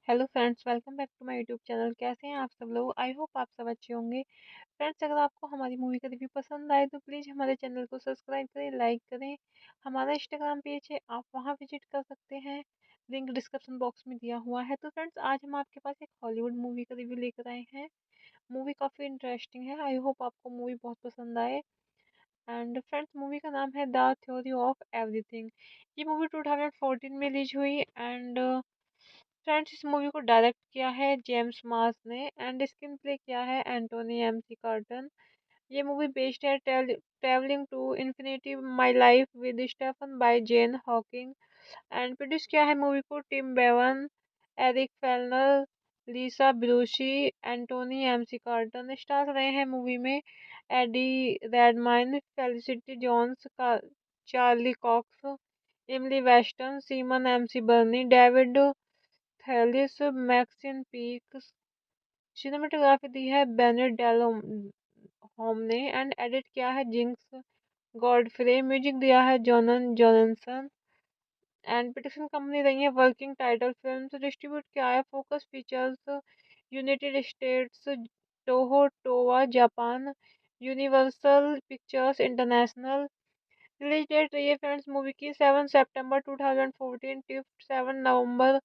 Hello friends, welcome back to my YouTube channel. कैसे हैं आप सब लोग? I hope आप सब अच्छे होंगे। Friends, अगर आपको हमारी मूवी का रिव्यू पसंद आए तो प्लीज़ हमारे चैनल को सब्सक्राइब करें, लाइक करें। हमारा इंस्टाग्राम पेज है, आप वहां विजिट कर सकते हैं, लिंक डिस्क्रिप्शन बॉक्स में दिया हुआ है। तो फ्रेंड्स, आज हम आपके पास एक हॉलीवुड मूवी का रिव्यू लेकर आए हैं। मूवी काफ़ी इंटरेस्टिंग है। आई होप आपको मूवी बहुत पसंद आए। एंड फ्रेंड्स, मूवी का नाम है द थ्योरी ऑफ एवरीथिंग। ये मूवी 2014 में रिलीज हुई। एंड फ्रेंड्स, इस मूवी को डायरेक्ट किया है जेम्स मार्स ने एंड स्क्रीन प्ले किया है एंटोनी एमसी कार्टन। ये मूवी बेस्ड है travelling to infinity my life with Stephen by Jane Hawking. And produce किया है मूवी को Tim Bevan, Eric Fellner, Lisa Bruce, Anthony McCarten. Star रहे हैं movie में एडी रेडमाइन, फेलिसिटी जोन्स का, Charlie COX, इमली western, semen MC बर्नी, David थैलिस, Maxine peak. Cinematography दी है Bennett डेलो home ने एंड एडिट किया है जिंक्स गॉडफ्रे। म्यूजिक दिया है जॉनन जॉनसन। एंड प्रोडक्शन कंपनी रही है वर्किंग टाइटल फिल्म्स। डिस्ट्रीब्यूट किया है Focus Features United states, Toho Towa Japan, universal pictures international. Release date रही है फ्रेंड्स मूवी की 7 सितंबर 2014 टू 7 नवंबर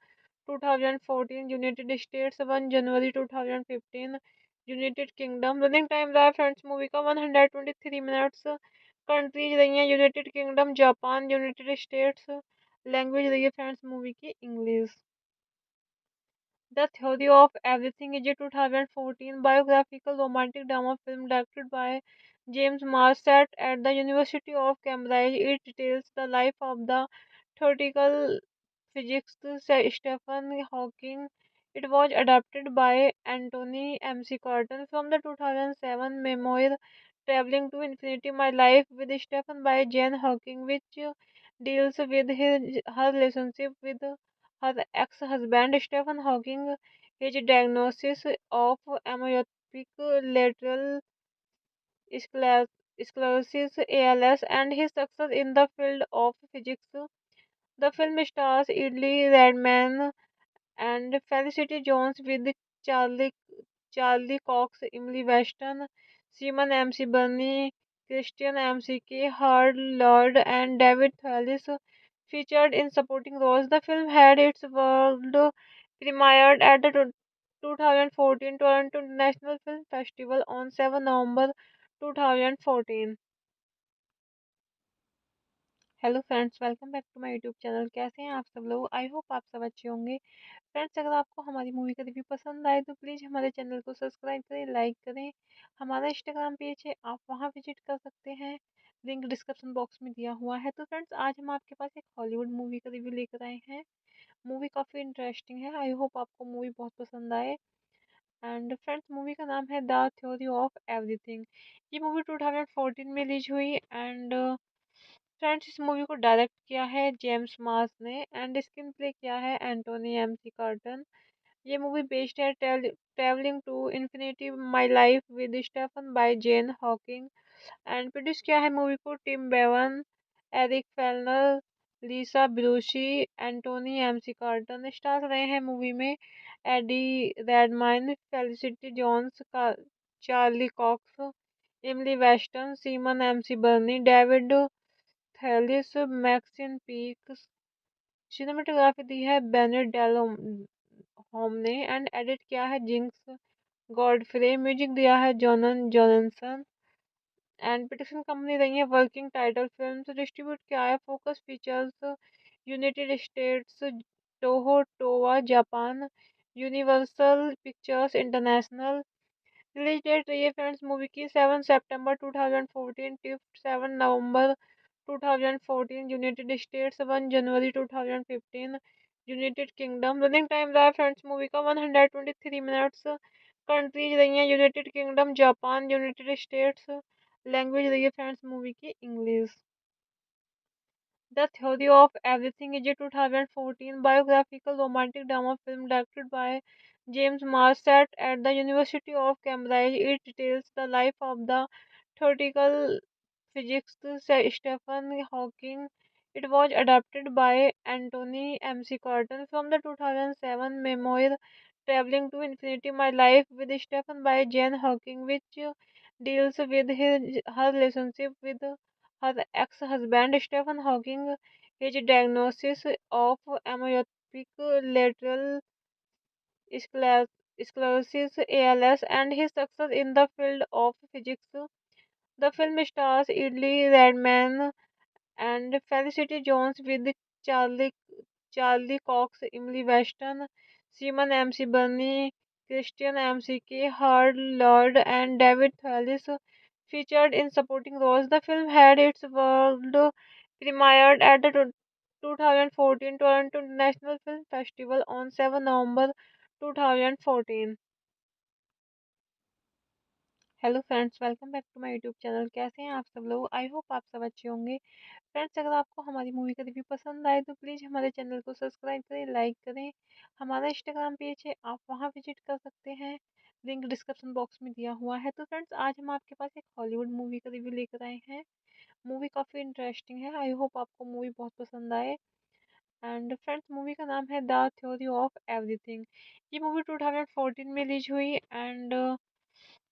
2014 यूनाइटेड स्टेट्स, 1 जनवरी 2015 यूनाइटेड किंगडम। रनिंग टाइम रहा फ्रेंड्स मूवी का 123 मिनट्स। कंट्रीज रही हैं United kingdom, Japan, United states. Language रही है फ्रेंड्स मूवी की English. The theory of everything is a 2014 biographical romantic drama film directed by James Marsh set at the University of Cambridge. It details the life of the theoretical physicist Stephen Hawking. It was adapted by Anthony MC Carton from the 2007 memoir Traveling to Infinity My Life with Stephen by Jane Hawking, which deals with her relationship with her ex-husband Stephen Hawking, his diagnosis of amyotrophic lateral sclerosis (ALS), and his success in the field of physics. The film stars Idly Redman and Felicity Jones with Charlie Charlie Cox, Emily Weston, Simon MC Burney, Christian McK, Hard Lord, and David Thewlis featured in supporting roles. The film had its world premiered at the 2014 Toronto International Film Festival on 7 November 2014. Hello friends, welcome back to my YouTube channel. कैसे हैं आप सब लोग? I hope आप सब अच्छे होंगे। Friends, अगर आपको हमारी मूवी का रिव्यू पसंद आए तो प्लीज़ हमारे चैनल को सब्सक्राइब करें, लाइक करें। हमारा इंस्टाग्राम पेज है, आप वहां विजिट कर सकते हैं, लिंक डिस्क्रिप्शन बॉक्स में दिया हुआ है। तो फ्रेंड्स, आज हम आपके पास एक हॉलीवुड मूवी का रिव्यू लेकर आए हैं। मूवी काफ़ी इंटरेस्टिंग है। आई होप आपको मूवी बहुत पसंद आए। एंड फ्रेंड्स, मूवी का नाम है द थ्योरी ऑफ एवरीथिंग। ये मूवी 2014 में रिलीज हुई। एंड फ्रेंड्स, इस मूवी को डायरेक्ट किया है जेम्स मार्स ने एंड स्क्रीन प्ले किया है एंटोनी एमसी कार्टन। ये मूवी बेस्ड है travelling to infinity my life with Stephen by Jane Hawking. And produce किया है मूवी को Tim Bevan, Eric Fellner, Lisa Bruce, Anthony McCarten. Star रहे हैं movie में एडी रेडमाइन, फेलिसिटी जोन्स का, Charlie COX, इमली western, semen MC बर्नी, David थैलिस, Maxine peak. Cinematography दी है Bennett डेलो home ने एंड एडिट किया है जिंक्स गॉडफ्रे। म्यूजिक दिया है जॉनन जॉनसन। एंड प्रोडक्शन कंपनी रही है वर्किंग टाइटल फिल्म्स। डिस्ट्रीब्यूट किया है Focus Features United states, Toho Towa Japan, universal pictures international. Release date रही है फ्रेंड्स मूवी की 7 सितंबर 2014 टू 7 नवंबर 2014 यूनाइटेड स्टेट्स, 1 जनवरी 2015 यूनाइटेड किंगडम। रनिंग टाइम रहा फ्रेंड्स मूवी का 123 मिनट्स। कंट्रीज रही हैं United kingdom, Japan, United states. Language रही है फ्रेंड्स मूवी की English. The theory of everything is a 2014 biographical romantic drama film directed by James Mars set at the University of Cambridge. It details the life of the theoretical physicist Stephen Hawking. It was adapted by Anthony MC Carton from the 2007 memoir Traveling to Infinity My Life with Stephen by Jane Hawking, which deals with her relationship with her ex-husband Stephen Hawking, his diagnosis of amyotrophic lateral sclerosis ALS, and his success in the field of physics. The film stars Idley Redman and Felicity Jones with Charlie Charlie Cox, Emily Weston, Simon MC Burney, Christian MCK, Hard Lord, and David Thewlis featured in supporting roles. The film had its world premiered at the 2014 Toronto International Film Festival on 7 November 2014. Hello friends, welcome back to my YouTube channel. कैसे हैं आप सब लोग? I hope आप सब अच्छे होंगे। Friends, अगर आपको हमारी मूवी का रिव्यू पसंद आए तो प्लीज़ हमारे चैनल को सब्सक्राइब करें, लाइक करें। हमारा इंस्टाग्राम पेज है, आप वहां विजिट कर सकते हैं, लिंक डिस्क्रिप्शन बॉक्स में दिया हुआ है। तो फ्रेंड्स, आज हम आपके पास एक हॉलीवुड मूवी का रिव्यू लेकर आए हैं। मूवी काफ़ी इंटरेस्टिंग है, आई होप आपको मूवी बहुत पसंद आए। एंड फ्रेंड्स, मूवी का नाम है द थ्योरी ऑफ एवरीथिंग। ये मूवी 2014 में रिलीज हुई। एंड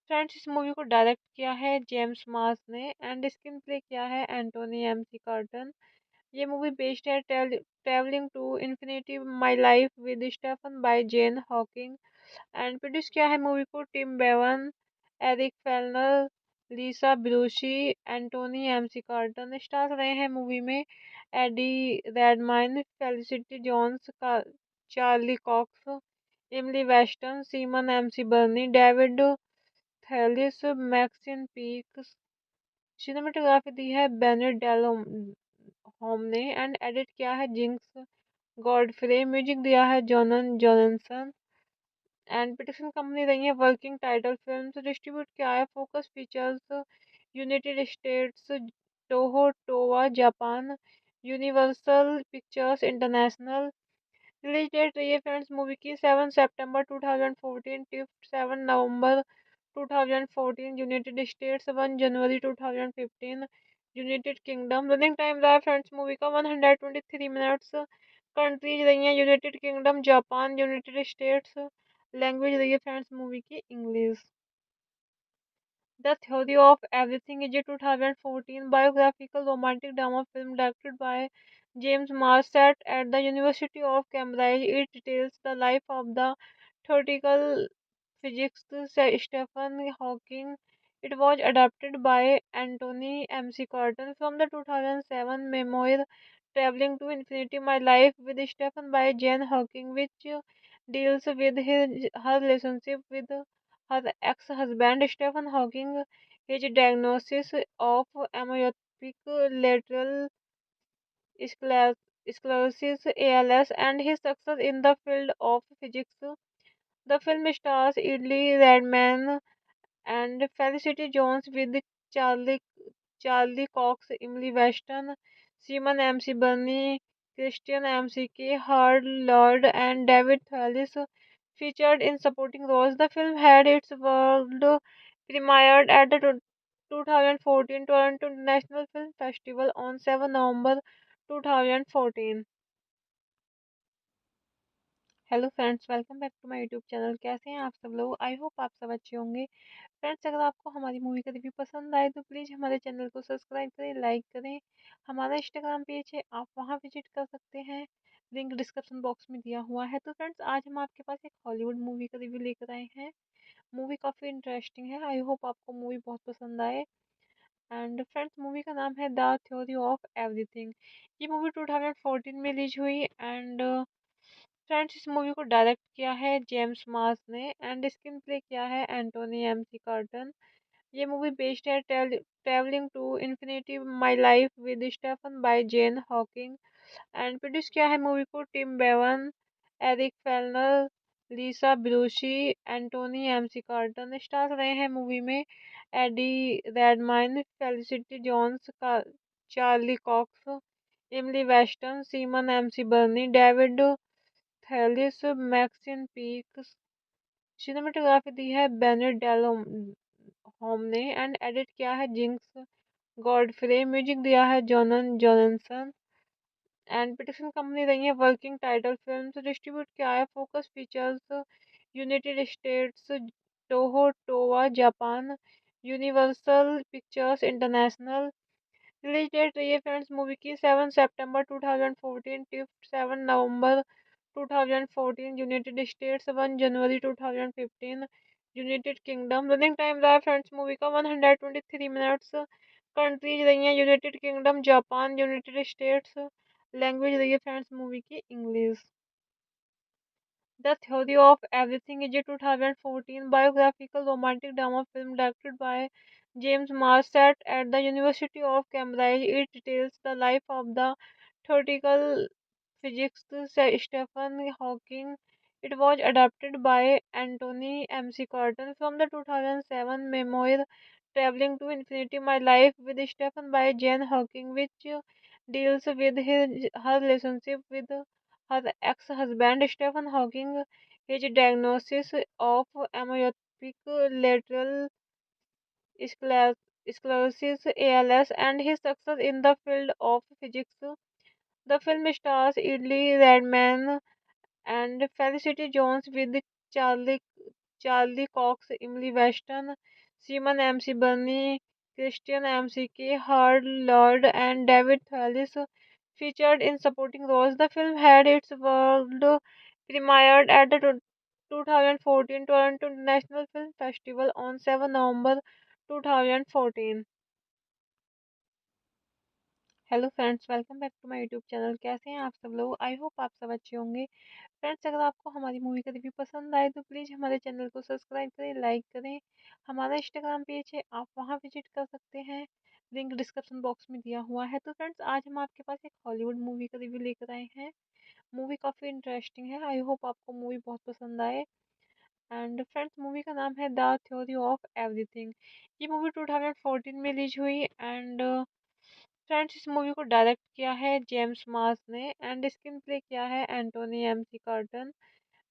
फ्रेंड्स, इस मूवी को डायरेक्ट किया है जेम्स मार्स ने एंड स्क्रीन प्ले किया है एंटोनी एमसी कार्टन। ये मूवी बेस्ड है travelling to infinity my life with Stephen by Jane Hawking. And produce किया है मूवी को Tim Bevan, Eric Fellner, Lisa Bruce, Anthony McCarten. Star रहे हैं movie में एडी रेडमाइन, फेलिसिटी जोन्स का, Charlie COX, इमली western, semen MC बर्नी, David थैलिस, Maxine peak. Cinematography दी है Bennett डेलो home ने एंड एडिट किया है जिंक्स गॉडफ्रे। म्यूजिक दिया है जॉनन जॉनसन। एंड प्रोडक्शन कंपनी रही है वर्किंग टाइटल फिल्म्स। डिस्ट्रीब्यूट किया है focus pictures, United states, Toho Towa Japan, universal pictures international. Release date रही है फ्रेंड्स मूवी की 7 सितंबर 2014 टिफ्ट 7 नवंबर 2014 यूनाइटेड स्टेट्स, 1 जनवरी 2015 यूनाइटेड किंगडम। रनिंग टाइम रहा फ्रेंड्स मूवी का 123 मिनट्स। कंट्रीज रही हैं United kingdom, Japan, United states. Language रही है फ्रेंड्स मूवी की English. The theory of everything is a 2014 biographical romantic drama film directed by James Marsh set at the University of Cambridge. It details the life of the theoretical physicist Stephen Hawking. It was adapted by Anthony MC Carton from the 2007 memoir Traveling to Infinity My Life with Stephen by Jane Hawking, which deals with her relationship with her ex-husband Stephen Hawking, his diagnosis of amyotrophic lateral sclerosis ALS, and his success in the field of physics. The film stars Idley Redman and Felicity Jones with Charlie Charlie Cox, Emily Weston, Simon MC Burney, Christian MCK, Hard Lord, and David Thewlis featured in supporting roles. The film had its world premiered at the 2014 Toronto International Film Festival on 7 November 2014। Hello friends, welcome back to my YouTube channel. कैसे हैं आप सब लोग? I hope आप सब अच्छे होंगे। Friends, अगर आपको हमारी मूवी का रिव्यू पसंद आए तो प्लीज़ हमारे चैनल को सब्सक्राइब करें, लाइक करें। हमारा इंस्टाग्राम पेज है, आप वहां विजिट कर सकते हैं, लिंक डिस्क्रिप्शन बॉक्स में दिया हुआ है। तो फ्रेंड्स, आज हम आपके पास एक हॉलीवुड मूवी का रिव्यू लेकर आए हैं। मूवी काफ़ी इंटरेस्टिंग है, आई होप आपको मूवी बहुत पसंद आए। एंड फ्रेंड्स, मूवी का नाम है द थ्योरी ऑफ एवरीथिंग। ये मूवी 2014 में रिलीज हुई। एंड फ्रेंड्स, इस मूवी को डायरेक्ट किया है जेम्स मार्स ने एंड स्क्रीन प्ले किया है एंटोनी एमसी कार्टन। ये मूवी बेस्ड है travelling to infinity my life with Stephen by Jane Hawking. And produce किया है मूवी को Tim Bevan, Eric Fellner, Lisa Bruce, Anthony McCarten. Star रहे हैं movie में एडी रेडमाइन, फेलिसिटी जोन्स का, Charlie COX, इमली western, semen MC बर्नी, David थैलिस, Maxine peak. Cinematography दी है Bennett डेलो home ने एंड एडिट किया है जिंक्स गॉडफ्रे। म्यूजिक दिया है जॉनन जॉनसन एंड पिटिशन कंपनी रही है वर्किंग टाइटल फिल्म। डिस्ट्रीब्यूट किया है Focus Features United states, Toho Towa Japan, universal pictures international. Release date रही है फ्रेंड्स मूवी की 7 सितंबर 2014 टू 7 नवंबर 2014 यूनाइटेड स्टेट्स, 1 जनवरी 2015 यूनाइटेड किंगडम। रनिंग टाइम रहा फ्रेंड्स मूवी का 123 मिनट्स। कंट्रीज रही हैं United kingdom, Japan, United states. Language रही है फ्रेंड्स मूवी की English. The theory of everything is a 2014 biographical romantic drama film directed by James Marsh set at the University of Cambridge. It details the life of the theoretical physicist Stephen Hawking. It was adapted by Anthony MC Carton from the 2007 memoir Traveling to Infinity My Life with Stephen by Jane Hawking, which deals with her relationship with her ex-husband Stephen Hawking, his diagnosis of amyotrophic lateral sclerosis (ALS), and his success in the field of physics. The film stars Idly Redman and Felicity Jones with Charlie Charlie Cox, Emily Weston, Simon MC Burney, Christian McK, Hard Lord, and David Thewlis featured in supporting roles. The film had its world premiered at the 2014 Toronto International Film Festival on 7 November 2014। Hello friends, welcome back to my YouTube channel. कैसे हैं आप सब लोग? I hope आप सब अच्छे होंगे। Friends, अगर आपको हमारी मूवी का रिव्यू पसंद आए तो प्लीज़ हमारे चैनल को सब्सक्राइब करें, लाइक करें। हमारा इंस्टाग्राम पेज है, आप वहां विजिट कर सकते हैं, लिंक डिस्क्रिप्शन बॉक्स में दिया हुआ है। तो फ्रेंड्स, आज हम आपके पास एक हॉलीवुड मूवी का रिव्यू लेकर आए हैं। मूवी काफ़ी इंटरेस्टिंग है, आई होप आपको मूवी बहुत पसंद आए। एंड फ्रेंड्स, मूवी का नाम है द थ्योरी ऑफ एवरीथिंग। ये मूवी 2014 में रिलीज हुई एंड फ्रेंड्स, इस मूवी को डायरेक्ट किया है जेम्स मार्स ने एंड स्क्रीन प्ले किया है एंटोनी एमसी कार्टन।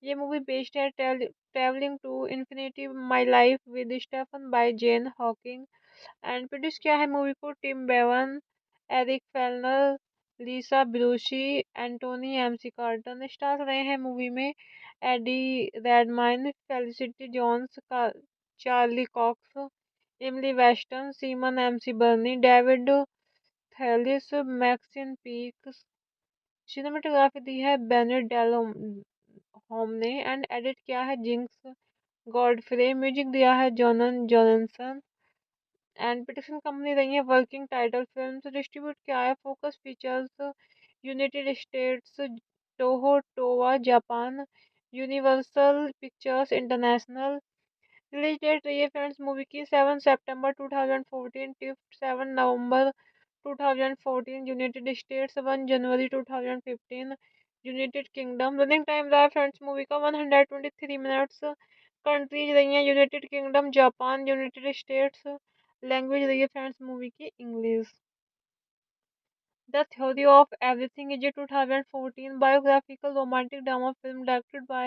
ये मूवी बेस्ड है travelling to infinity my life with Stephen by Jane Hawking and produce किया है मूवी को Tim Bevan, Eric Fellner, Lisa Bruce, Anthony McCarten. Stars रहे हैं movie में एडी रेडमाइन, फेलिसिटी जोन्स का, Charlie COX, इमली western, semen MC बर्नी, David थैलिस, Maxine peak. Cinematography दी है Bennett डेलो home ने एंड एडिट किया है जिंक्स गॉडफ्रे। म्यूजिक दिया है जॉनन जॉनसन एंड पिटिशन कंपनी रही है वर्किंग टाइटल फिल्म। डिस्ट्रीब्यूट किया है Focus Features United states, Toho Towa Japan, universal pictures international. Release date रही है फ्रेंड्स मूवी की 7 सितंबर 2014 टू 7 नवंबर 2014 यूनाइटेड स्टेट्स, 1 जनवरी 2015 यूनाइटेड किंगडम। रनिंग टाइम रहा फ्रेंड्स मूवी का 123 मिनट्स। कंट्रीज रही हैं United kingdom, Japan, United states. Language रही है फ्रेंड्स मूवी की English. The theory of everything is a 2014 biographical romantic drama film directed by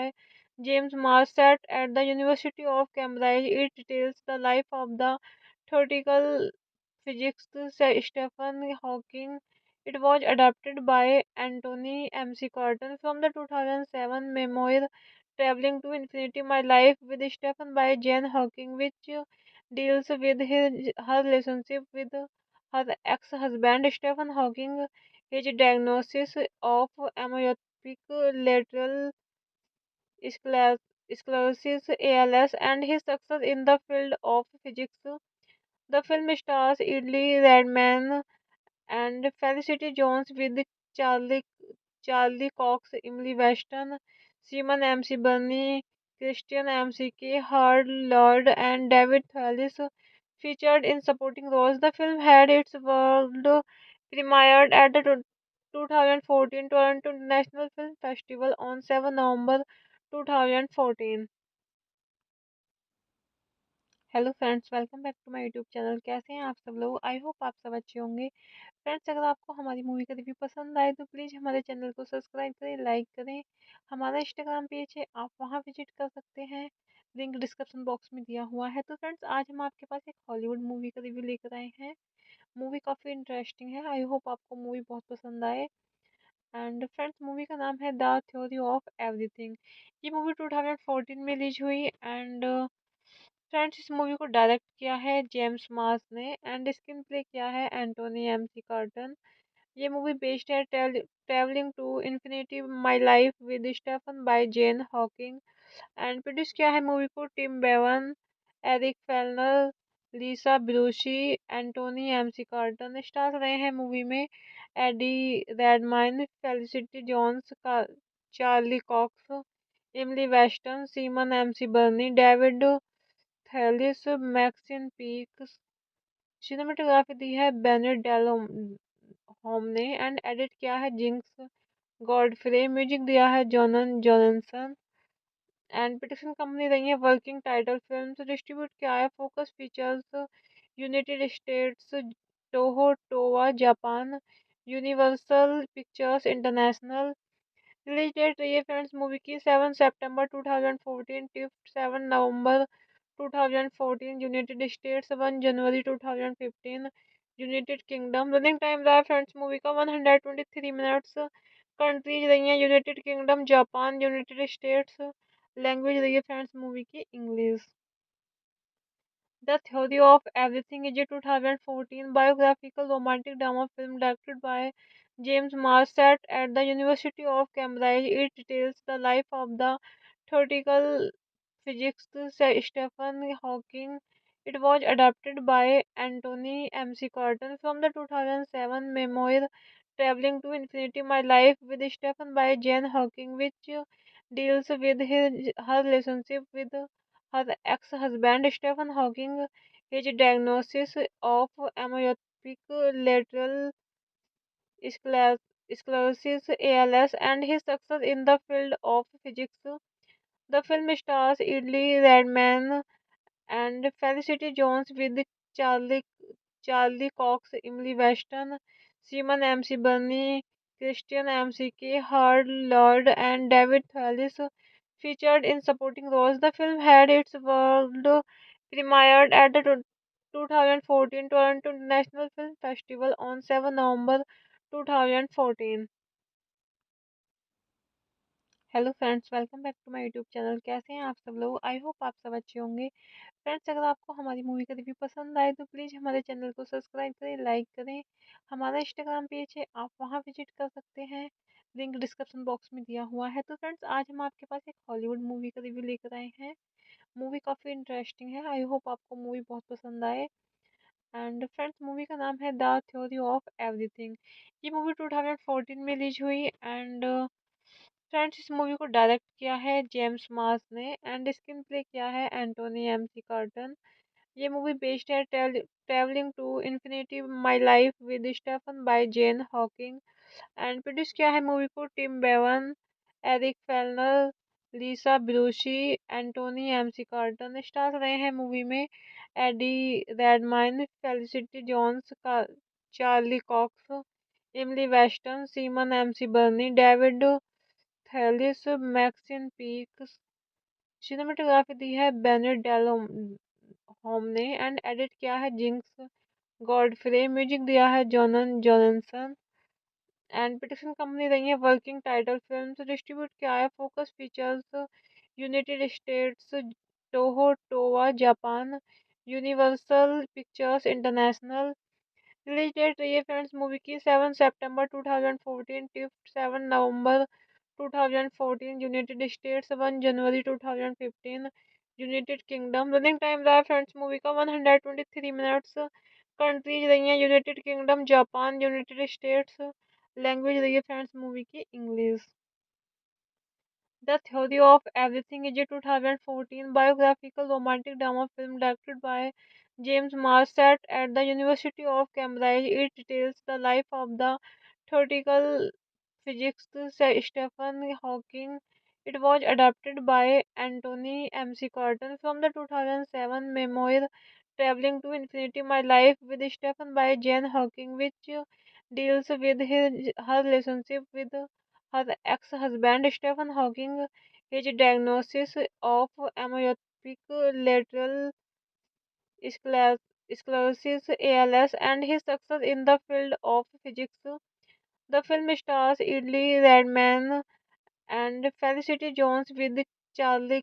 James Marsh set at the University of Cambridge. It details the life of the theoretical physicist Stephen Hawking. It was adapted by Anthony MC Carton from the 2007 memoir Traveling to Infinity My Life with Stephen by Jane Hawking, which deals with her relationship with her ex-husband Stephen Hawking, his diagnosis of amyotrophic lateral sclerosis (ALS), and his success in the field of physics. The film stars Idly Redman and Felicity Jones with Charlie Cox, Emily Weston, Simon MC Burney, Christian McK, Hard Lord, and David Thewlis featured in supporting roles. The film had its world premiered at the 2014 Toronto International Film Festival on 7 November 2014। Hello friends, welcome back to my YouTube channel. कैसे हैं आप सब लोग? I hope आप सब अच्छे होंगे। Friends, अगर आपको हमारी मूवी का रिव्यू पसंद आए तो प्लीज़ हमारे चैनल को सब्सक्राइब करें, लाइक करें। हमारा इंस्टाग्राम पेज है, आप वहां विजिट कर सकते हैं, लिंक डिस्क्रिप्शन बॉक्स में दिया हुआ है। तो फ्रेंड्स आज हम आपके पास एक हॉलीवुड मूवी का रिव्यू लेकर आए हैं। मूवी काफ़ी इंटरेस्टिंग है। आई होप आपको मूवी बहुत पसंद आए। एंड फ्रेंड्स मूवी का नाम है द थ्योरी ऑफ एवरीथिंग। ये मूवी 2014 में रिलीज हुई। एंड फ्रेंड्स इस मूवी को डायरेक्ट किया है जेम्स मार्स ने एंड स्क्रीन प्ले किया है एंटोनी एमसी कार्टन। ये मूवी बेस्ड है travelling to infinity my life with Stephen by Jane Hawking. And produce किया है मूवी को Tim Bevan, Eric Fellner, Lisa Bruce, Anthony McCarten. Star रहे हैं movie में एडी रेडमाइन, फेलिसिटी जोन्स का, Charlie COX, इमली western, semen MC बर्नी, David थैलिस, Maxine peak. Cinematography दी है Bennett डेलो home ने एंड एडिट किया है जिंक्स गॉडफ्रे। म्यूजिक दिया है जॉनन जॉनसन। एंड प्रोडक्शन कंपनी रही है वर्किंग टाइटल फिल्म्स। डिस्ट्रीब्यूट किया है focus pictures, United states, Toho Towa Japan, universal pictures international. Release date रही है फ्रेंड्स मूवी की 7 सितंबर 2014 टू 7 नवंबर 2014 यूनाइटेड स्टेट्स, 1 जनवरी 2015 यूनाइटेड किंगडम। रनिंग टाइम रहा फ्रेंड्स मूवी का 123 मिनट्स। कंट्रीज रही हैं United kingdom, Japan, United states. Language रही है फ्रेंड्स मूवी की English. The theory of everything is a 2014 biographical romantic drama film directed by James Marsh set at the University of Cambridge. It details the life of the theoretical physicist Stephen Hawking. It was adapted by Anthony MC Carton from the 2007 memoir Traveling to Infinity My Life with Stephen by Jane Hawking, which deals with her relationship with her ex-husband Stephen Hawking, his diagnosis of amyotrophic lateral sclerosis (ALS), and his success in the field of physics. The film stars Idly Redman and Felicity Jones with Charlie Charlie Cox, Emily Weston, Simon MC Burney, Christian McK, Hard Lord, and David Thewlis featured in supporting roles. The film had its world premiered at the 2014 Toronto International Film Festival on 7 November 2014। Hello friends, welcome back to my YouTube channel. कैसे हैं आप सब लोग? I hope आप सब अच्छे होंगे। Friends अगर आपको हमारी मूवी का रिव्यू पसंद आए तो प्लीज़ हमारे चैनल को सब्सक्राइब करें, लाइक करें। हमारा इंस्टाग्राम पेज है, आप वहाँ विजिट कर सकते हैं। लिंक डिस्क्रिप्शन बॉक्स में दिया हुआ है। तो फ्रेंड्स आज हम आपके पास एक हॉलीवुड मूवी का रिव्यू लेकर आए हैं। मूवी काफ़ी इंटरेस्टिंग है। आई होप आपको मूवी बहुत पसंद आए। एंड फ्रेंड्स मूवी का नाम है द थ्योरी ऑफ एवरीथिंग। ये मूवी 2014 में रिलीज हुई। एंड फ्रेंड्स इस मूवी को डायरेक्ट किया है जेम्स मार्स ने एंड स्क्रीन प्ले किया है एंटोनी एमसी कार्टन। ये मूवी बेस्ड है travelling to infinity my life with Stephen by Jane Hawking. And produce किया है मूवी को Tim Bevan, Eric Fellner, Lisa Bruce, Anthony McCarten. Star रहे हैं movie में एडी रेडमाइन, फेलिसिटी जोन्स का, Charlie COX, इमली western, semen MC बर्नी, David थैलिस, Maxine peak. Cinematography दी है Bennett डेलो home ने एंड एडिट किया है जिंक्स गॉडफ्रे। म्यूजिक दिया है जॉनन जॉनसन। एंड प्रोडक्शन कंपनी रही है वर्किंग टाइटल फिल्म्स। डिस्ट्रीब्यूट किया है focus pictures, United states, Toho Towa Japan, universal pictures international. Release date रही है फ्रेंड्स मूवी की 7 सितंबर 2014 टू 7 नवंबर 2014 यूनाइटेड स्टेट्स, 1 जनवरी 2015 यूनाइटेड किंगडम। रनिंग टाइम रहा फ्रेंड्स मूवी का 123 मिनट्स। कंट्रीज रही हैं United kingdom, Japan, United states. Language रही है फ्रेंड्स मूवी की English. The theory of everything is a 2014 biographical romantic drama film directed by James Marsh set at the University of Cambridge. It details the life of the theoretical physicist Stephen Hawking. It was adapted by Anthony MC Carton from the 2007 memoir Traveling to Infinity My Life with Stephen by Jane Hawking, which deals with her relationship with her ex-husband Stephen Hawking, his diagnosis of amyotrophic lateral scler- sclerosis (ALS) and his success in the field of physics. The film stars Idli Redman and Felicity Jones with Charlie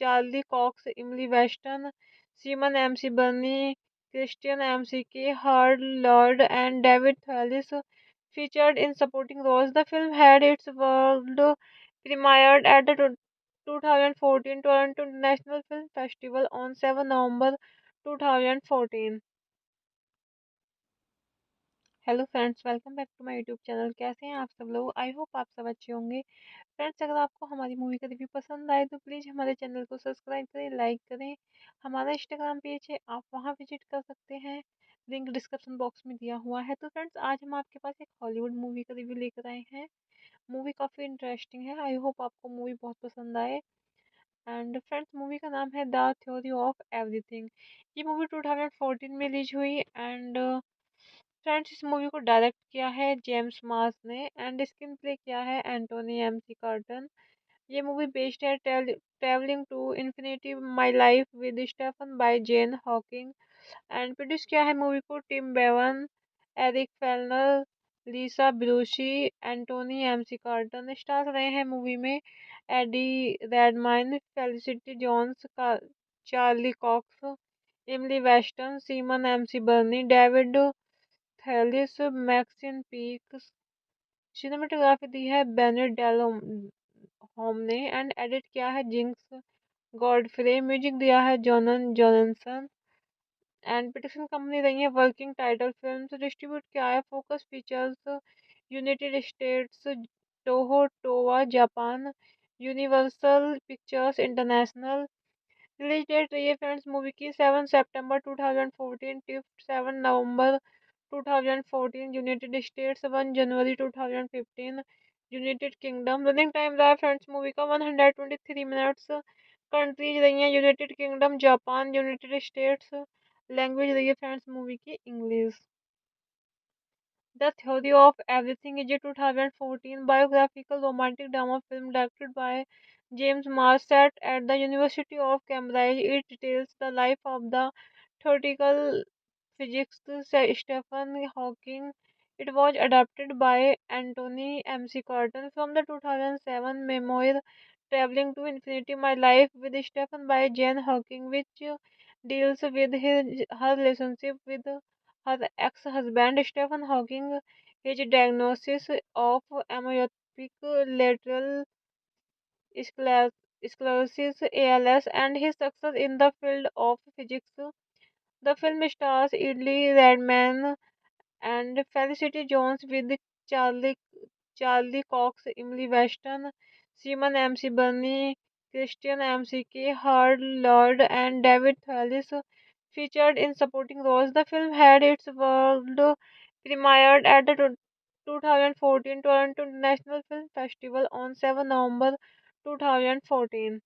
Charlie Cox, Emily Weston, Simon MC Burney, Christian MCK, Hard Lord, and David Thewlis featured in supporting roles. The film had its world premiered at the 2014 Toronto International Film Festival on 7 November 2014. Hello friends, welcome back to my YouTube channel. कैसे हैं आप सब लोग? I hope आप सब अच्छे होंगे। Friends, अगर आपको हमारी मूवी का रिव्यू पसंद आए तो प्लीज़ हमारे चैनल को सब्सक्राइब करें, लाइक करें। हमारा इंस्टाग्राम पेज है, आप वहां विजिट कर सकते हैं, लिंक डिस्क्रिप्शन बॉक्स में दिया हुआ है। तो फ्रेंड्स, आज हम आपके पास एक हॉलीवुड मूवी का रिव्यू लेकर आए हैं। मूवी काफ़ी इंटरेस्टिंग है, आई होप आपको मूवी बहुत पसंद आए। एंड फ्रेंड्स, मूवी का नाम है द थ्योरी ऑफ एवरीथिंग। ये मूवी 2014 में रिलीज हुई। एंड फ्रेंड्स, इस मूवी को डायरेक्ट किया है जेम्स मार्स ने एंड स्क्रीन प्ले किया है एंटोनी एमसी कार्टन। ये मूवी बेस्ड है travelling to infinity my life with Stephen by Jane Hawking. And produce किया है मूवी को Tim Bevan, Eric Fellner, Lisa Bruce, Anthony McCarten. Star रहे हैं movie में एडी रेडमाइन, फेलिसिटी जोन्स का, Charlie COX, इमली western, semen MC बर्नी, David थैलिस, Maxine peak. Cinematography दी है Bennett डेलो home ने एंड एडिट किया है जिंक्स गॉडफ्रे। म्यूजिक दिया है जॉनन जॉनसन। एंड प्रोडक्शन कंपनी रही है वर्किंग टाइटल फिल्म्स। डिस्ट्रीब्यूट किया है focus pictures, United states, Toho Towa Japan, universal pictures international. Release date रही है फ्रेंड्स मूवी की 7 सितंबर 2014 टिफ्ट 7 नवंबर 2014 यूनाइटेड स्टेट्स, 1 जनवरी 2015 यूनाइटेड किंगडम। रनिंग टाइम रहा फ्रेंड्स मूवी का 123 मिनट्स। कंट्रीज रही हैं United kingdom, Japan, United states. Language रही है फ्रेंड्स मूवी की English. The theory of everything is a 2014 biographical romantic drama film directed by James Marsh set at the University of Cambridge. It details the life of the theoretical physicist Stephen Hawking. It was adapted by Anthony MC Carton from the 2007 memoir Traveling to Infinity My Life with Stephen by Jane Hawking, which deals with her relationship with her ex-husband Stephen Hawking, his diagnosis of amyotrophic lateral scler- sclerosis (ALS), and his success in the field of physics. The film stars Idli Redman and Felicity Jones with Charlie Charlie Cox, Emily Weston, Simon MC Burney, Christian MCK, Hard Lord, and David Thewlis featured in supporting roles. The film had its world premiered at the 2014 Toronto International Film Festival on 7 November 2014.